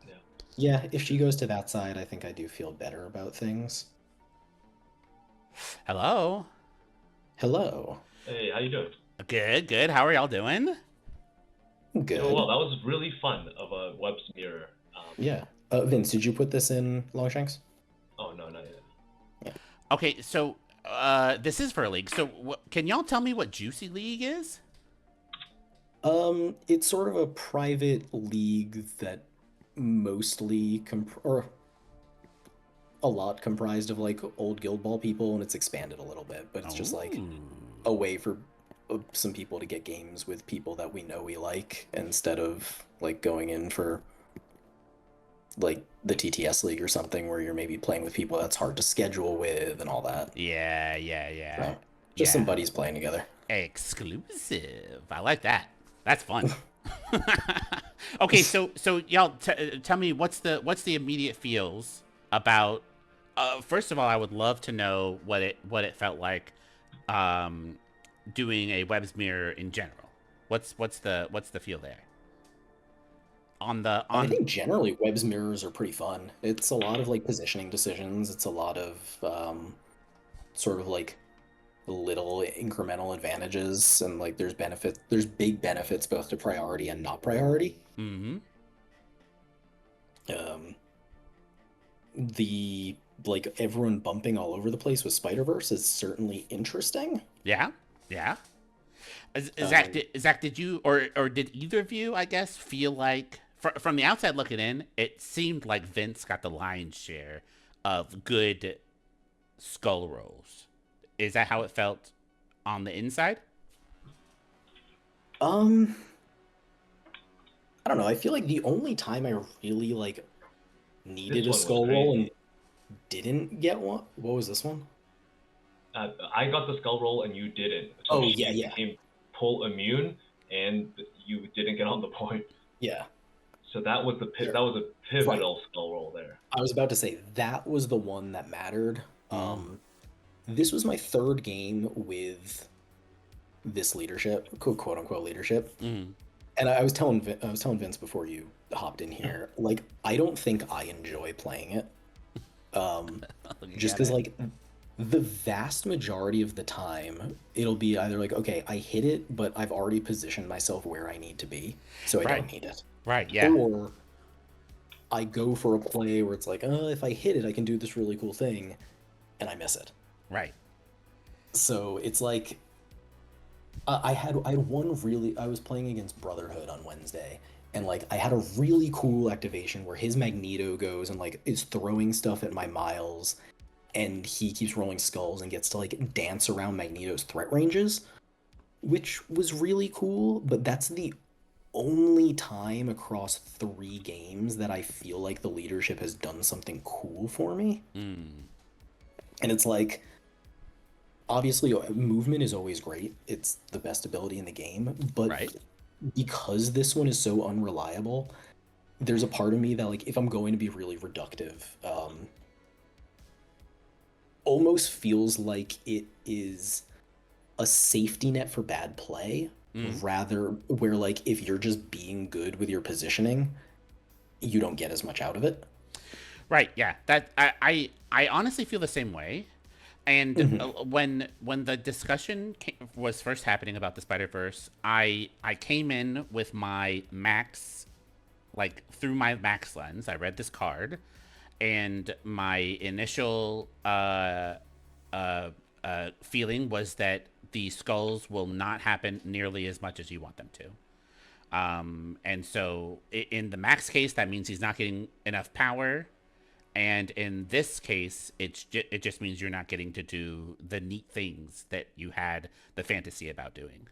[SPEAKER 3] Yeah.
[SPEAKER 2] Yeah, if she goes to that side, I think I do feel better about things.
[SPEAKER 1] Hello.
[SPEAKER 2] Hello.
[SPEAKER 3] Hey, how you doing?
[SPEAKER 1] Good, good. How are y'all doing?
[SPEAKER 3] Doing well.
[SPEAKER 2] Good.
[SPEAKER 3] That was really fun of a web smear.
[SPEAKER 2] Yeah. Vince, did you put this in Longshanks?
[SPEAKER 3] Oh no, not yet.
[SPEAKER 2] Yeah.
[SPEAKER 1] Okay, so this is for a league. So can y'all tell me what Juicy League is?
[SPEAKER 2] It's sort of a private league that mostly or a lot comprised of like old Guild Ball people, and it's expanded a little bit, but it's just like
[SPEAKER 1] Oh.
[SPEAKER 2] a way for some people to get games with people that we know we like instead of like going in for like the TTS league or something where you're maybe playing with people that's hard to schedule with and all that.
[SPEAKER 1] Yeah, yeah, yeah.
[SPEAKER 2] So just some
[SPEAKER 1] Yeah.
[SPEAKER 2] buddies playing together.
[SPEAKER 1] Exclusive. I like that. That's fun. Okay, so y'all tell me what's the immediate feels about first of all, I would love to know what it felt like um doing a web smear in general. What's the feel there? On the
[SPEAKER 2] I
[SPEAKER 1] on
[SPEAKER 2] think generally webs mirrors are pretty fun. It's a lot of like positioning decisions. It's a lot of sort of like little incremental advantages and like there's big benefits both to priority and not priority.
[SPEAKER 1] Mhm.
[SPEAKER 2] Um the like everyone bumping all over the place with Spider-Verse is certainly interesting.
[SPEAKER 1] Yeah. Yeah. Zach,
[SPEAKER 2] Um
[SPEAKER 1] did you or did either of you, I guess, feel like from the outside looking in, it seemed like Vince got the lion's share of good skull rolls. Is that how it felt on the inside?
[SPEAKER 2] um I don't know. I feel like the only time I really like
[SPEAKER 3] This
[SPEAKER 2] needed a
[SPEAKER 3] one was
[SPEAKER 2] skull roll and
[SPEAKER 3] crazy.
[SPEAKER 2] didn't get one. What was this one?
[SPEAKER 3] I got the skull roll and you didn't, so
[SPEAKER 2] Oh yeah,
[SPEAKER 3] she
[SPEAKER 2] yeah.
[SPEAKER 3] became pull immune and you didn't get on the point.
[SPEAKER 2] Yeah.
[SPEAKER 3] So that was
[SPEAKER 2] Yeah.
[SPEAKER 3] that was a
[SPEAKER 2] Right.
[SPEAKER 3] pivotal skull roll there.
[SPEAKER 2] I was about to say that was the one that mattered.
[SPEAKER 1] Mm.
[SPEAKER 2] This was my third game with this leadership, quote unquote leadership.
[SPEAKER 1] Mm.
[SPEAKER 2] And I was telling Vince before you hopped in here, like I don't think I enjoy playing it. Um,
[SPEAKER 1] You
[SPEAKER 2] just
[SPEAKER 1] got
[SPEAKER 2] because
[SPEAKER 1] it.
[SPEAKER 2] like the vast majority of the time it'll be either like, okay, I hit it, but I've already positioned myself where I need to be, so I
[SPEAKER 1] Right.
[SPEAKER 2] don't need it.
[SPEAKER 1] Right. Yeah.
[SPEAKER 2] Or I go for a play where it's like, if I hit it, I can do this really cool thing, and I miss it.
[SPEAKER 1] Right.
[SPEAKER 2] So it's like I had one really I was playing against Brotherhood on Wednesday, and like I had a really cool activation where his Magneto goes and like is throwing stuff at my Miles, and he keeps rolling skulls and gets to like dance around Magneto's threat ranges, which was really cool. But that's the only time across 3 games that I feel like the leadership has done something cool for me.
[SPEAKER 1] Mm.
[SPEAKER 2] And it's like, obviously, movement is always great. It's the best ability in the game. But
[SPEAKER 1] Right.
[SPEAKER 2] because this one is so unreliable, there's a part of me that, like, if I'm going to be really reductive, almost feels like it is a safety net for bad play,
[SPEAKER 1] Mm.
[SPEAKER 2] rather, where, like, if you're just being good with your positioning, you don't get as much out of it.
[SPEAKER 1] Right. Yeah. That I honestly feel the same way. And
[SPEAKER 2] Hmm.
[SPEAKER 1] when the discussion was first happening about the Spider Verse, I came in with my max, like through my max lens. I read this card, and my initial feeling was that the skulls will not happen nearly as much as you want them to. And so in the max case, that means he's not getting enough power. And in this case, it just means you're not getting to do the neat things that you had the fantasy about doing.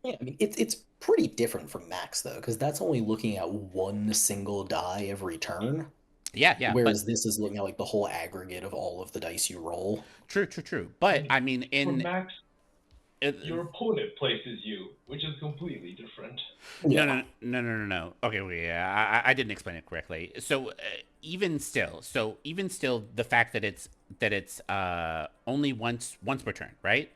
[SPEAKER 2] Yeah, I mean, it's pretty different from Max though, because that's only looking at one single die every turn,
[SPEAKER 1] Yeah, yeah, but
[SPEAKER 2] whereas this is looking at like the whole aggregate of all of the dice you roll.
[SPEAKER 1] true, true, true. But
[SPEAKER 3] And
[SPEAKER 1] I mean,
[SPEAKER 3] for
[SPEAKER 1] in
[SPEAKER 3] Max,
[SPEAKER 1] uh,
[SPEAKER 3] your opponent places you, which is completely different.
[SPEAKER 1] no,
[SPEAKER 2] Yeah.
[SPEAKER 1] no, no, no, no, no. Okay, okay, yeah, I didn't explain it correctly. So even still, the fact that it's only once per turn, right?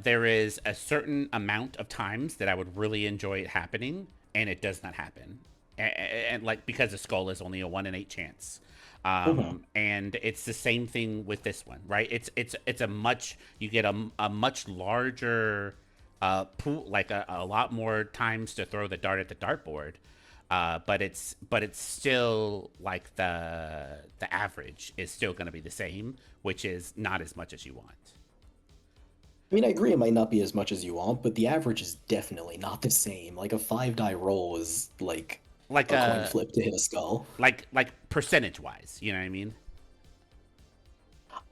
[SPEAKER 1] There is a certain amount of times that I would really enjoy it happening, and it does not happen. and like because the skull is only a 1 in 8 chance.
[SPEAKER 2] Mhm.
[SPEAKER 1] And it's the same thing with this one, right? It's a much you get a much larger pool, like a lot more times to throw the dart at the dartboard. But it's still like the average is still going to be the same, which is not as much as you want.
[SPEAKER 2] I mean, I agree it might not be as much as you want, but the average is definitely not the same. Like a 5 die roll is like
[SPEAKER 1] Like
[SPEAKER 2] a coin
[SPEAKER 1] a
[SPEAKER 2] flip to hit a skull.
[SPEAKER 1] like percentage wise, you know what I mean?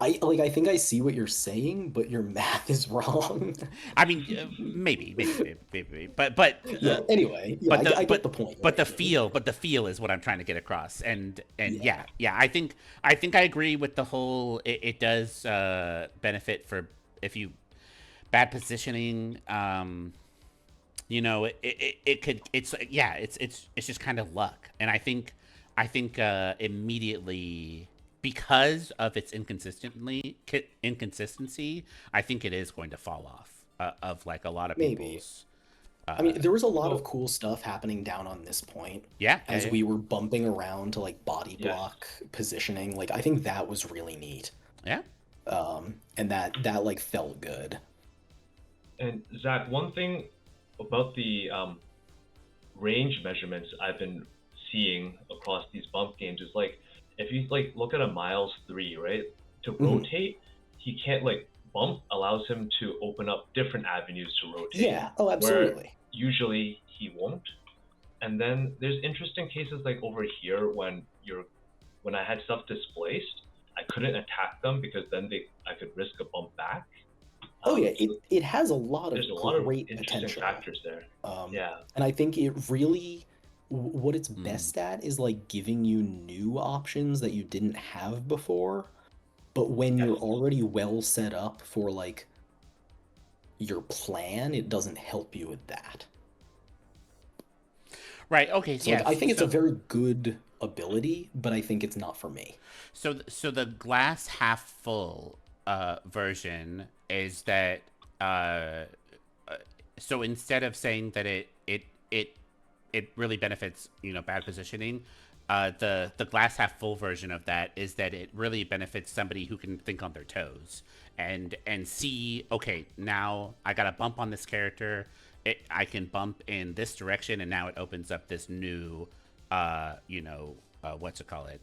[SPEAKER 2] I think I see what you're saying, but your math is wrong.
[SPEAKER 1] I mean, maybe,
[SPEAKER 2] Yeah, anyway, yeah, I get the point you're making.
[SPEAKER 1] but the feel is what I'm trying to get across, and
[SPEAKER 2] Yeah.
[SPEAKER 1] yeah, I think I agree with the whole. It does benefit for if you bad positioning. It could it's yeah it's just kind of luck, and I think immediately because of its inconsistency, I think it is going to fall off of like a lot of
[SPEAKER 2] Maybe.
[SPEAKER 1] people's.
[SPEAKER 2] I mean, there was a lot of
[SPEAKER 3] So
[SPEAKER 2] cool stuff happening down on this point
[SPEAKER 1] Yeah, yeah,
[SPEAKER 2] as
[SPEAKER 1] yeah,
[SPEAKER 2] we were bumping around to like body
[SPEAKER 3] yes,
[SPEAKER 2] block positioning. Like I think that was really neat.
[SPEAKER 1] yeah.
[SPEAKER 2] And that like felt good.
[SPEAKER 3] and Zach, one thing about the range measurements I've been seeing across these bump games is like if you like look at a Miles 3, right? To
[SPEAKER 2] Mhm.
[SPEAKER 3] rotate, he can't like bump allows him to open up different avenues to rotate,
[SPEAKER 2] Yeah, oh,
[SPEAKER 3] where
[SPEAKER 2] absolutely.
[SPEAKER 3] usually he won't. And then there's interesting cases like over here when I had stuff displaced, I couldn't attack them because then they I could risk a bump back.
[SPEAKER 2] Oh yeah,
[SPEAKER 3] So
[SPEAKER 2] it has a lot
[SPEAKER 3] there's
[SPEAKER 2] of
[SPEAKER 3] a lot of
[SPEAKER 2] great
[SPEAKER 3] interesting
[SPEAKER 2] potential.
[SPEAKER 3] factors there.
[SPEAKER 2] Um,
[SPEAKER 3] Yeah.
[SPEAKER 2] and I think it really what it's
[SPEAKER 1] Mm.
[SPEAKER 2] best at is like giving you new options that you didn't have before. But when
[SPEAKER 3] Yes.
[SPEAKER 2] you're already well set up for like your plan, it doesn't help you with that.
[SPEAKER 1] Right. Okay.
[SPEAKER 2] So like
[SPEAKER 1] Yeah.
[SPEAKER 2] I think it's a
[SPEAKER 1] So
[SPEAKER 2] very good ability, but I think it's not for me.
[SPEAKER 1] so the glass half full version is that uh, uh, so instead of saying that it really benefits bad positioning, the glass half full version of that is that it really benefits somebody who can think on their toes and see, okay, now I got a bump on this character, I can bump in this direction, and now it opens up this new what's it call it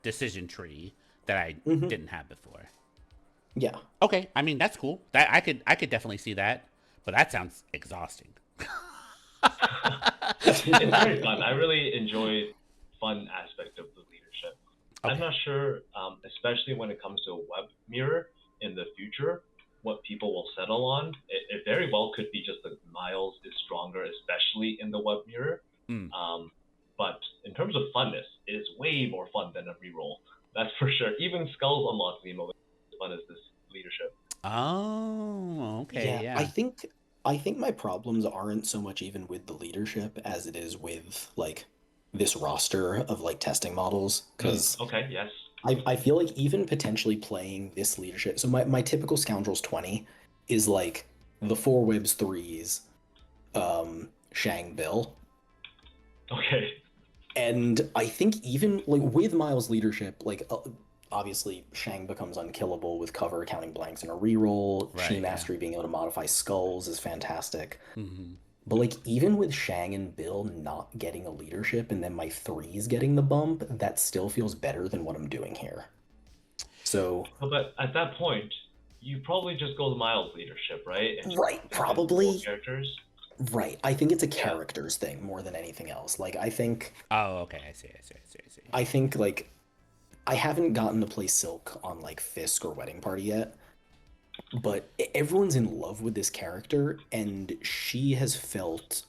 [SPEAKER 1] decision tree that I
[SPEAKER 2] Hmm.
[SPEAKER 1] didn't have before.
[SPEAKER 2] Yeah.
[SPEAKER 1] Okay, I mean that's cool. That I could definitely see that, but that sounds exhausting.
[SPEAKER 3] It's very fun. I really enjoy fun aspect of the leadership. I'm
[SPEAKER 1] Okay.
[SPEAKER 3] not sure, especially when it comes to a web mirror in the future, what people will settle on. It very well could be just that Miles is stronger, especially in the web mirror.
[SPEAKER 1] Mm.
[SPEAKER 3] Um, but in terms of funness, it is way more fun than a reroll. That's for sure. Even Skulls unlock Nemo as fun as this leadership.
[SPEAKER 1] Oh, okay,
[SPEAKER 2] Yeah,
[SPEAKER 1] yeah.
[SPEAKER 2] I think my problems aren't so much even with the leadership as it is with like this roster of like testing models because
[SPEAKER 3] Okay, yes.
[SPEAKER 2] I feel like even potentially playing this leadership. So my typical Scoundrels 20 is like the four webs threes, Shang Bill.
[SPEAKER 3] Okay.
[SPEAKER 2] And I think even like with Miles' leadership, like obviously Shang becomes unkillable with cover, counting blanks, and a reroll. Chi
[SPEAKER 1] Right, yeah.
[SPEAKER 2] Mastery being able to modify skulls is fantastic.
[SPEAKER 1] Hmm.
[SPEAKER 2] But like even with Shang and Bill not getting a leadership and then my threes getting the bump, that still feels better than what I'm doing here. So
[SPEAKER 3] No, but at that point, you probably just go the Miles leadership, right? And just
[SPEAKER 2] right,
[SPEAKER 3] stick to the four
[SPEAKER 2] probably
[SPEAKER 3] characters.
[SPEAKER 2] right. I think it's a
[SPEAKER 3] Yeah.
[SPEAKER 2] characters thing more than anything else. Like
[SPEAKER 1] Oh, okay. I see.
[SPEAKER 2] I think like I haven't gotten to play Silk on like Fisk or Wedding Party yet, but everyone's in love with this character, and she has felt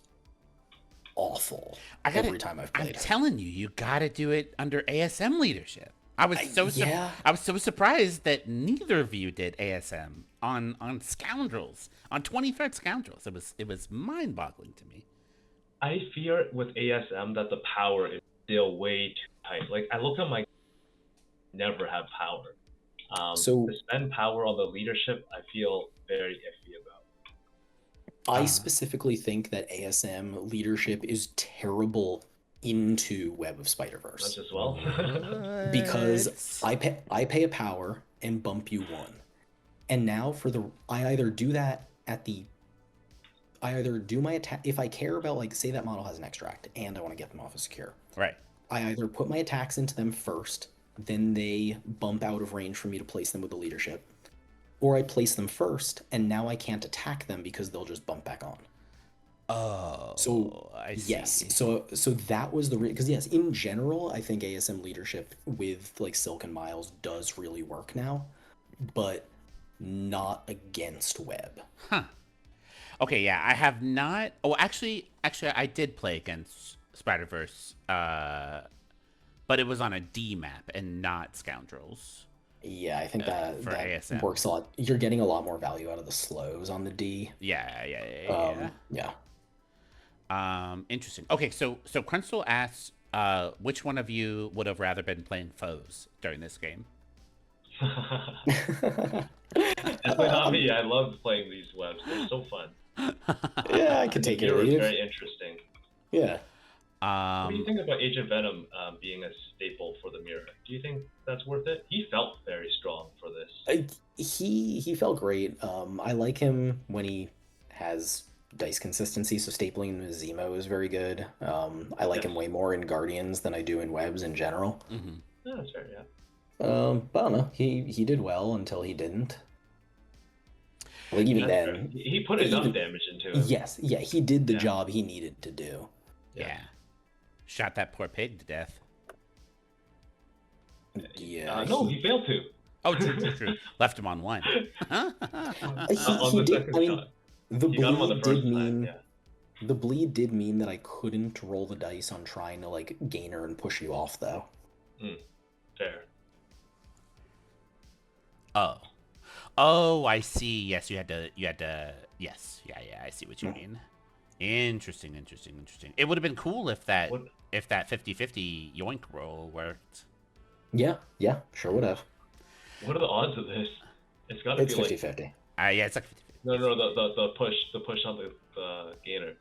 [SPEAKER 2] awful
[SPEAKER 1] I got
[SPEAKER 2] every
[SPEAKER 1] it.
[SPEAKER 2] time I've
[SPEAKER 1] I'm
[SPEAKER 2] played her.
[SPEAKER 1] telling you, you got to do it under ASM leadership. I was so
[SPEAKER 2] Yeah,
[SPEAKER 1] I was so surprised that neither of you did ASM on Scoundrels, on 20 threat Scoundrels. It was mind-boggling to me.
[SPEAKER 3] I fear with ASM that the power is still way too tight. Like I look at my never have power. To
[SPEAKER 2] so
[SPEAKER 3] spend power on the leadership, I feel very iffy about.
[SPEAKER 2] I
[SPEAKER 1] Uh,
[SPEAKER 2] specifically think that ASM leadership is terrible into Web of
[SPEAKER 3] Much
[SPEAKER 2] Spider-Verse
[SPEAKER 3] as well.
[SPEAKER 2] because
[SPEAKER 1] What?
[SPEAKER 2] I pay a power and bump you one. And now for the I either do that at the I either do my attack if I care about like say that model has an extract and I want to get them off of secure.
[SPEAKER 1] Right.
[SPEAKER 2] I either put my attacks into them first, then they bump out of range for me to place them with the leadership, or I place them first and now I can't attack them because they'll just bump back on. So
[SPEAKER 1] Oh, I
[SPEAKER 2] yes,
[SPEAKER 1] see.
[SPEAKER 2] so that was the because yes, in general, I think ASM leadership with like Silk and Miles does really work now, but not against Web.
[SPEAKER 1] Huh. Okay, yeah, I have not. Oh, actually, I did play against Spider Verse, but it was on a D map and not Scoundrels
[SPEAKER 2] Yeah, I think that
[SPEAKER 1] for
[SPEAKER 2] that
[SPEAKER 1] ASM.
[SPEAKER 2] works a lot. You're getting a lot more value out of the slows on the D.
[SPEAKER 1] Yeah, yeah, yeah,
[SPEAKER 2] Yeah.
[SPEAKER 1] yeah. Interesting. Okay, so Crunchel asks, which one of you would have rather been playing foes during this game?
[SPEAKER 3] Definitely not
[SPEAKER 2] Um,
[SPEAKER 3] me. I love playing these webs. They're so fun.
[SPEAKER 2] yeah, I could
[SPEAKER 3] And the
[SPEAKER 2] take it or
[SPEAKER 3] mirror is
[SPEAKER 2] leave it.
[SPEAKER 3] very interesting.
[SPEAKER 2] Yeah.
[SPEAKER 3] What do you
[SPEAKER 1] um,
[SPEAKER 3] think about Agent Venom being a staple for the mirror? Do you think that's worth it? He felt very strong for this.
[SPEAKER 2] I, he felt great. I like him when he has dice consistency, so stapling the Zemo is very good. I like
[SPEAKER 3] Yes.
[SPEAKER 2] him way more in Guardians than I do in Webs in general.
[SPEAKER 1] mhm.
[SPEAKER 3] Yeah, that's fair, yeah.
[SPEAKER 2] But I don't know. He did well until he didn't. Like even
[SPEAKER 3] That's fair.
[SPEAKER 2] then,
[SPEAKER 3] He put enough
[SPEAKER 2] even
[SPEAKER 3] damage into him.
[SPEAKER 2] yes, yeah, he did the
[SPEAKER 3] Yeah.
[SPEAKER 2] job he needed to do.
[SPEAKER 3] Yes.
[SPEAKER 1] Yeah, shot that poor pig to death.
[SPEAKER 2] Yeah,
[SPEAKER 3] No, he failed to.
[SPEAKER 1] Oh, true. Left him on one.
[SPEAKER 3] On
[SPEAKER 2] he
[SPEAKER 3] the
[SPEAKER 2] did.
[SPEAKER 3] second
[SPEAKER 2] I mean,
[SPEAKER 3] shot.
[SPEAKER 2] the
[SPEAKER 3] He got him on the
[SPEAKER 2] bleed
[SPEAKER 3] first
[SPEAKER 2] did
[SPEAKER 3] time,
[SPEAKER 2] mean
[SPEAKER 3] yeah.
[SPEAKER 2] the bleed did mean that I couldn't roll the dice on trying to like gainer and push you off though.
[SPEAKER 3] Fair.
[SPEAKER 1] Oh, oh, I see. Yes, you had to. Yes, yeah. I see what you mean. Interesting. It would have been cool if that
[SPEAKER 3] What
[SPEAKER 1] if that 50-50 yoink roll worked.
[SPEAKER 2] Yeah, sure would have.
[SPEAKER 3] what are the odds of this? It's gotta
[SPEAKER 2] It's
[SPEAKER 3] be like
[SPEAKER 2] 50-50.
[SPEAKER 1] Yeah, it's like 50.
[SPEAKER 3] no the push on the gainer.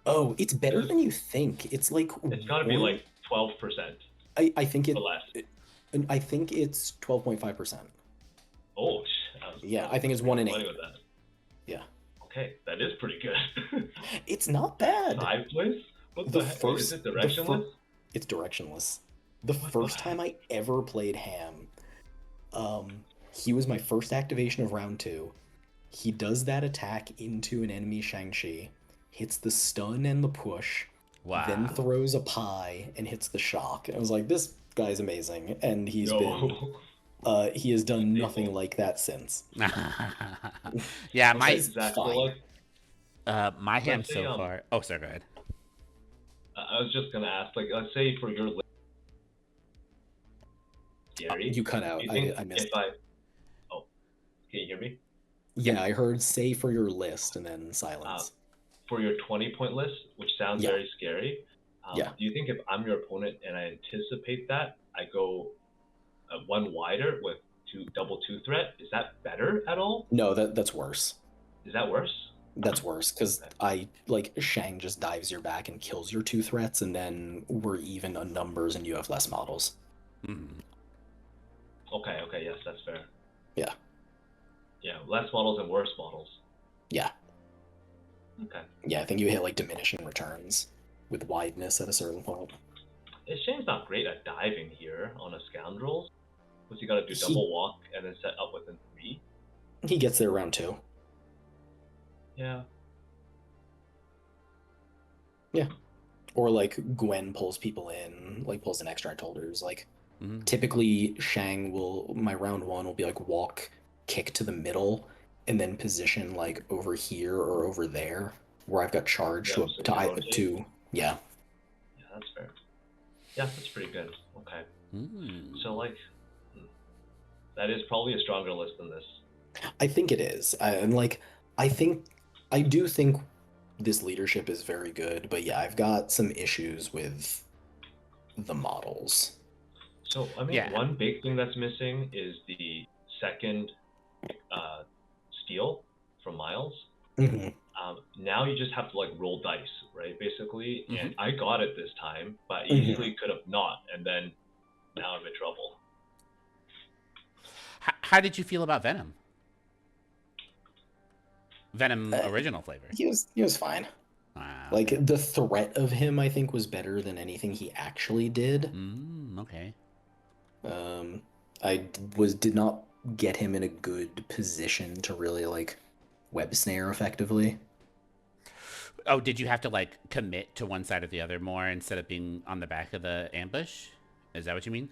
[SPEAKER 2] Oh, it's better
[SPEAKER 3] It's,
[SPEAKER 2] than you think. It's like
[SPEAKER 3] it's gotta be
[SPEAKER 2] one.
[SPEAKER 3] like 12%
[SPEAKER 2] I think
[SPEAKER 3] or less.
[SPEAKER 2] I think it's 12.5%.
[SPEAKER 3] Oh,
[SPEAKER 2] Yeah, I think it's
[SPEAKER 3] making
[SPEAKER 2] 1 in
[SPEAKER 3] money
[SPEAKER 2] 8.
[SPEAKER 3] with that.
[SPEAKER 2] Yeah,
[SPEAKER 3] Okay, that is pretty good.
[SPEAKER 2] it's not bad.
[SPEAKER 3] 5 place? What
[SPEAKER 2] The
[SPEAKER 3] the heck? Wait, is
[SPEAKER 2] first
[SPEAKER 3] it
[SPEAKER 2] the fir-
[SPEAKER 3] directionless?
[SPEAKER 2] it's directionless. The
[SPEAKER 3] What the
[SPEAKER 2] first time
[SPEAKER 3] heck?
[SPEAKER 2] I ever played Ham, he was my first activation of round 2. He does that attack into an enemy Shang-Chi, hits the stun and the push, then
[SPEAKER 1] Wow.
[SPEAKER 2] throws a pie and hits the shock. And I was like, this guy's amazing, and
[SPEAKER 3] Yo.
[SPEAKER 2] he has done nothing
[SPEAKER 3] Staple.
[SPEAKER 2] like that since.
[SPEAKER 1] Yeah,
[SPEAKER 3] Okay,
[SPEAKER 1] my
[SPEAKER 2] He's
[SPEAKER 3] Zach. So
[SPEAKER 2] fine.
[SPEAKER 1] my ham
[SPEAKER 3] let's say
[SPEAKER 1] so far. Oh, sorry, go ahead.
[SPEAKER 3] I was just gonna ask, like, let's say for your list, Gary,
[SPEAKER 2] You cut
[SPEAKER 3] do
[SPEAKER 2] out.
[SPEAKER 3] you
[SPEAKER 2] I,
[SPEAKER 3] think
[SPEAKER 2] I missed.
[SPEAKER 3] if I, oh, can you hear me?
[SPEAKER 2] Yeah, I heard say for your list and then
[SPEAKER 3] Uh,
[SPEAKER 2] silence.
[SPEAKER 3] for your 20-point list, which sounds
[SPEAKER 2] Yeah,
[SPEAKER 3] very scary,
[SPEAKER 2] yeah.
[SPEAKER 3] do you think if I'm your opponent and I anticipate that, I go one wider with double two threat? Is that better at all?
[SPEAKER 2] No, that's worse.
[SPEAKER 3] Is that worse?
[SPEAKER 2] That's worse because
[SPEAKER 3] Okay.
[SPEAKER 2] I like Shang just dives your back and kills your 2 threats, and then we're even on numbers and you have less models.
[SPEAKER 1] Mhm.
[SPEAKER 3] Okay, yes, that's fair.
[SPEAKER 2] Yeah,
[SPEAKER 3] Yeah, less models and worse models.
[SPEAKER 2] yeah,
[SPEAKER 3] Okay.
[SPEAKER 2] yeah. I think you hit like diminishing returns with wideness at a certain point.
[SPEAKER 3] Shane's not great at diving here on a Scoundrels. Because you gotta do
[SPEAKER 2] He
[SPEAKER 3] double walk and then set up within 3.
[SPEAKER 2] he gets there round 2.
[SPEAKER 3] Yeah.
[SPEAKER 2] Yeah, or like Gwen pulls people in, like pulls in extract holders. Like
[SPEAKER 1] Mhm.
[SPEAKER 2] typically Shang will my round 1 will be like walk, kick to the middle, and then position like over here or over there where I've got charge
[SPEAKER 3] Yep, so you rotate.
[SPEAKER 2] to yeah.
[SPEAKER 3] Yeah, that's fair. Yeah, that's pretty good. Okay. So, like, that is probably a stronger list than this.
[SPEAKER 2] I think it is. And like I think I do think this leadership is very good, but yeah, I've got some issues with the models.
[SPEAKER 3] So, I mean,
[SPEAKER 1] Yeah.
[SPEAKER 3] one big thing that's missing is the second steal from Miles.
[SPEAKER 2] Hmm.
[SPEAKER 3] now you just have to like roll dice, right? Basically,
[SPEAKER 1] Mm-hmm.
[SPEAKER 3] and I got it this time, but
[SPEAKER 2] Mhm.
[SPEAKER 3] easily could have not, and then now I'm in trouble.
[SPEAKER 1] How did you feel about Venom? Venom
[SPEAKER 2] Uh,
[SPEAKER 1] original flavor.
[SPEAKER 2] he was fine.
[SPEAKER 1] Ah, okay.
[SPEAKER 2] Like the threat of him, I think, was better than anything he actually did.
[SPEAKER 1] Okay.
[SPEAKER 2] Um, I did not get him in a good position to really like web snare effectively.
[SPEAKER 1] Oh, did you have to like commit to one side or the other more instead of being on the back of the ambush? Is that what you mean?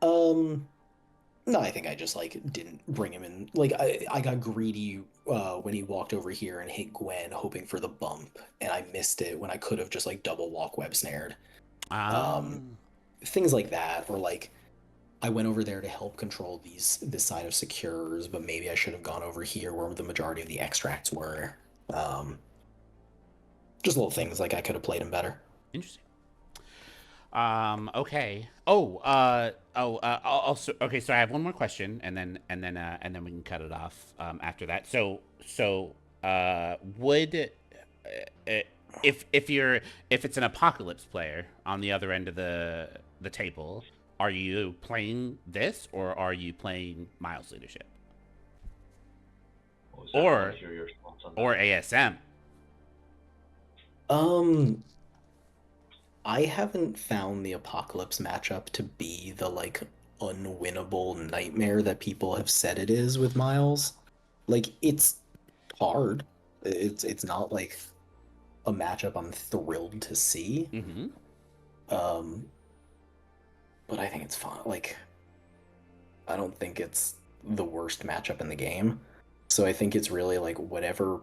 [SPEAKER 2] Um, no, I think I just like didn't bring him in. Like I got greedy when he walked over here and hit Gwen, hoping for the bump, and I missed it when I could have just like double walk web snared.
[SPEAKER 1] Ah,
[SPEAKER 2] Um, Things like that, or like I went over there to help control this side of secures, but maybe I should have gone over here where the majority of the extracts were. Um, just little things like I could have played him better.
[SPEAKER 1] interesting. Okay. Also, okay. So I have one more question, and then we can cut it off. After that. Would uh, if you're if it's an apocalypse player on the other end of the table, are you playing this or are you playing Miles leadership
[SPEAKER 3] What was that? I want
[SPEAKER 1] or
[SPEAKER 3] to hear your thoughts on
[SPEAKER 1] or
[SPEAKER 3] that.
[SPEAKER 1] ASM?
[SPEAKER 2] Um, I haven't found the Apocalypse matchup to be the like unwinnable nightmare that people have said it is with Miles. Like it's hard. It's not like a matchup I'm thrilled to see.
[SPEAKER 1] Mm-hmm.
[SPEAKER 2] Um, but I think it's fun. Like I don't think it's the worst matchup in the game. So I think it's really like whatever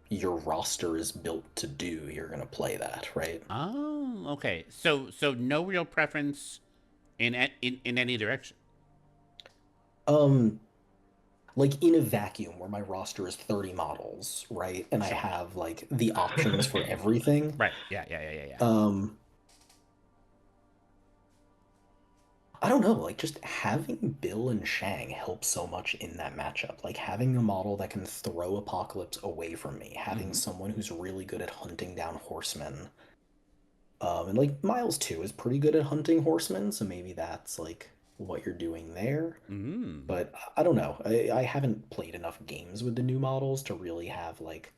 [SPEAKER 2] your roster is built to do, you're gonna play that, right?
[SPEAKER 1] Oh, okay. So no real preference in any direction.
[SPEAKER 2] Um, like in a vacuum where my roster is 30 models, right? And I
[SPEAKER 1] Sure.
[SPEAKER 2] have like the options for everything.
[SPEAKER 1] Right. Yeah. Yeah. Yeah. Yeah. Yeah.
[SPEAKER 2] Um, I don't know, like just having Bill and Shang helps so much in that matchup. Like having a model that can throw Apocalypse away from me, having
[SPEAKER 1] Mm-hmm.
[SPEAKER 2] someone who's really good at hunting down horsemen. And like Miles too is pretty good at hunting horsemen, so maybe that's like what you're doing there.
[SPEAKER 1] Mm.
[SPEAKER 2] But I don't know. I haven't played enough games with the new models to really have like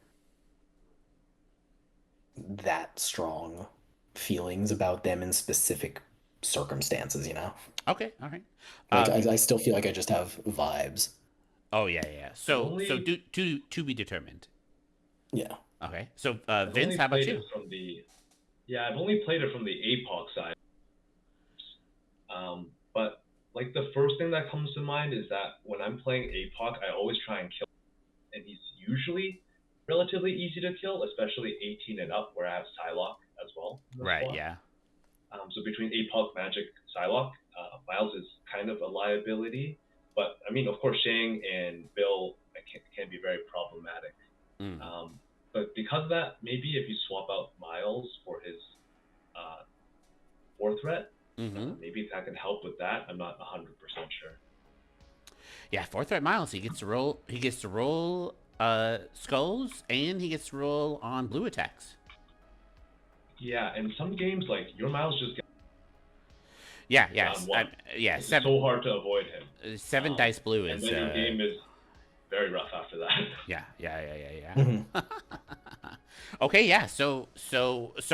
[SPEAKER 2] that strong feelings about them in specific circumstances, you know?
[SPEAKER 1] Okay. All right.
[SPEAKER 2] Like
[SPEAKER 1] Um.
[SPEAKER 2] I still feel like I just have vibes.
[SPEAKER 1] Oh yeah. Yeah.
[SPEAKER 3] I've
[SPEAKER 1] So
[SPEAKER 3] only
[SPEAKER 1] to be determined.
[SPEAKER 2] Yeah.
[SPEAKER 1] Okay. So
[SPEAKER 3] I've
[SPEAKER 1] Vince,
[SPEAKER 3] only
[SPEAKER 1] how about
[SPEAKER 3] played it
[SPEAKER 1] you?
[SPEAKER 3] from the yeah, I've only played it from the APOC side. But like the first thing that comes to mind is that when I'm playing APOC, I always try and kill, and he's usually relatively easy to kill, especially 18 and up, where I have Psylocke as well in the
[SPEAKER 1] Right.
[SPEAKER 3] squad.
[SPEAKER 1] Yeah.
[SPEAKER 3] So between APOC, Magic, Psylocke, Miles is kind of a liability. But I mean, of course, Shang and Bill can be very problematic.
[SPEAKER 1] Mm.
[SPEAKER 3] Um, but because of that, maybe if you swap out Miles for his uh, war threat,
[SPEAKER 1] Mm-hmm.
[SPEAKER 3] maybe that can help with that. I'm not 100% sure.
[SPEAKER 1] Yeah. Fourth threat Miles. He gets to roll. He gets to roll skulls and he gets to roll on blue attacks.
[SPEAKER 3] Yeah, and some games like your Miles just get
[SPEAKER 1] Yeah.
[SPEAKER 3] round
[SPEAKER 1] Yes.
[SPEAKER 3] one.
[SPEAKER 1] Yeah.
[SPEAKER 3] It's
[SPEAKER 1] Seven.
[SPEAKER 3] so hard to avoid him.
[SPEAKER 1] Seven dice blue
[SPEAKER 3] And
[SPEAKER 1] is.
[SPEAKER 3] then your game is very rough after that.
[SPEAKER 1] Yeah. Yeah. Yeah. Yeah.
[SPEAKER 2] Hmm.
[SPEAKER 1] Yeah. Okay. Yeah. So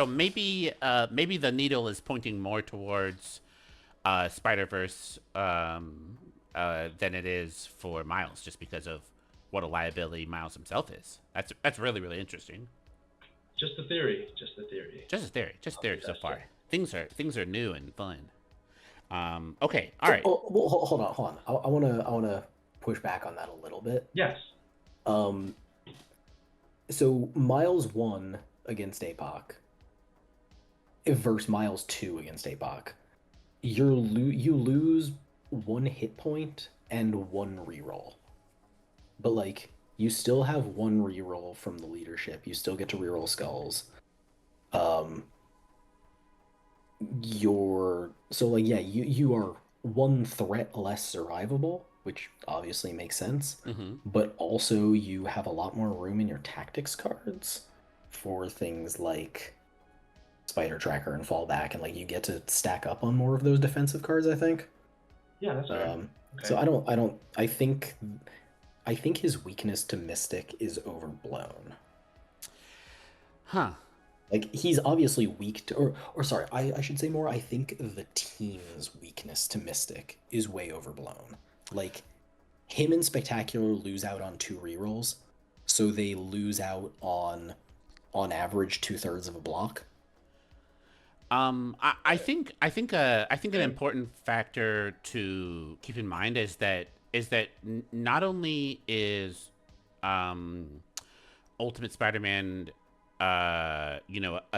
[SPEAKER 1] maybe the needle is pointing more towards Spider Verse than it is for Miles, just because of what a liability Miles himself is. That's really really interesting.
[SPEAKER 3] Just a theory. Just a theory.
[SPEAKER 1] Just a
[SPEAKER 3] I'll be
[SPEAKER 1] theory so
[SPEAKER 3] testing.
[SPEAKER 1] far. Things are new and fun. Okay, all
[SPEAKER 2] So,
[SPEAKER 1] right.
[SPEAKER 2] oh, well, hold on. I wanna push back on that a little bit.
[SPEAKER 3] Yes.
[SPEAKER 2] Um, so Miles won against APOC versus Miles 2 against APOC. You lose one hit point and one reroll. But like you still have one reroll from the leadership. You still get to reroll skulls. Um you're so like yeah, you are one threat less survivable, which obviously makes sense.
[SPEAKER 1] Mm-hmm.
[SPEAKER 2] But also, you have a lot more room in your tactics cards for things like Spider Tracker and Fallback, and like you get to stack up on more of those defensive cards, I think.
[SPEAKER 3] Yeah, that's fair.
[SPEAKER 2] So
[SPEAKER 3] Okay.
[SPEAKER 2] I think his weakness to Mystic is overblown.
[SPEAKER 1] Huh.
[SPEAKER 2] Like he's obviously weak to, or sorry, I should say more. I think the team's weakness to Mystic is way overblown. Like him and Spectacular lose out on two rerolls, so they lose out on average 2/3 of a block.
[SPEAKER 1] I think an
[SPEAKER 3] Okay.
[SPEAKER 1] important factor to keep in mind is that not only is um Ultimate Spider-Man a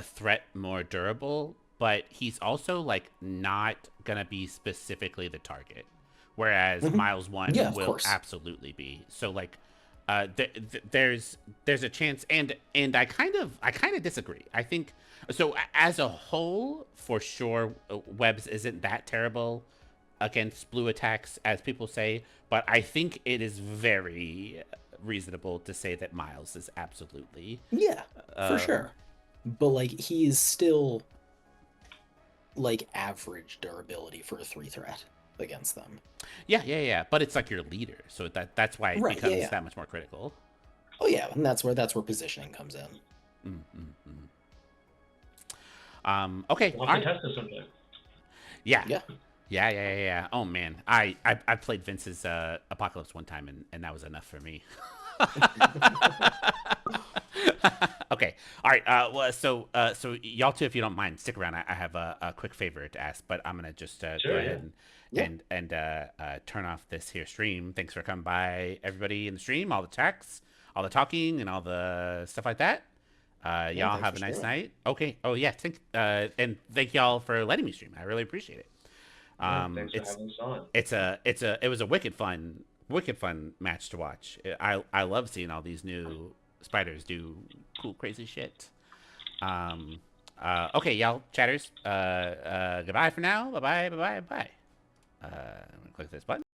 [SPEAKER 1] threat more durable, but he's also like not gonna be specifically the target, whereas
[SPEAKER 2] Hmm.
[SPEAKER 1] Miles
[SPEAKER 2] Yeah,
[SPEAKER 1] One
[SPEAKER 2] of
[SPEAKER 1] will
[SPEAKER 2] course.
[SPEAKER 1] absolutely be. So like, there's a chance, and I kind of disagree. I think so as a whole, for sure, Webs isn't that terrible against blue attacks as people say, but I think it is very reasonable to say that Miles is absolutely.
[SPEAKER 2] Yeah, for
[SPEAKER 1] Um,
[SPEAKER 2] sure. But like he is still like average durability for a three threat against them.
[SPEAKER 1] yeah, yeah, yeah. But it's like your leader, so that's why it
[SPEAKER 2] Right, yeah,
[SPEAKER 1] becomes
[SPEAKER 2] yeah.
[SPEAKER 1] that much more critical.
[SPEAKER 2] Oh yeah, and that's where positioning comes in.
[SPEAKER 1] Mm, mm, mm. Okay.
[SPEAKER 3] We'll
[SPEAKER 1] All
[SPEAKER 3] have to
[SPEAKER 1] right.
[SPEAKER 3] test this sometime.
[SPEAKER 1] Yeah.
[SPEAKER 2] Yeah.
[SPEAKER 1] Yeah, yeah, yeah, yeah. Oh man, I played Vince's Apocalypse one time, and that was enough for me. Okay. All right. So y'all too, if you don't mind, stick around. I have a quick favor to ask, but I'm gonna just go
[SPEAKER 3] Sure,
[SPEAKER 1] ahead
[SPEAKER 3] yeah.
[SPEAKER 1] and
[SPEAKER 2] Yeah.
[SPEAKER 1] turn off this here stream. Thanks for coming by, everybody in the stream, all the checks, all the talking, and all the stuff like that.
[SPEAKER 2] Yeah,
[SPEAKER 1] Y'all
[SPEAKER 2] thanks
[SPEAKER 1] have
[SPEAKER 2] for
[SPEAKER 1] a nice
[SPEAKER 2] streaming.
[SPEAKER 1] night. Okay. Oh yeah. And thank y'all for letting me stream. I really appreciate it.
[SPEAKER 3] Yeah, thanks for
[SPEAKER 1] It's
[SPEAKER 3] having us on.
[SPEAKER 1] it was a wicked fun match to watch. I love seeing all these new spiders do cool crazy shit. Um, okay, y'all chatters. Goodbye for now. Bye bye. Bye bye. Bye. I'm gonna click this button.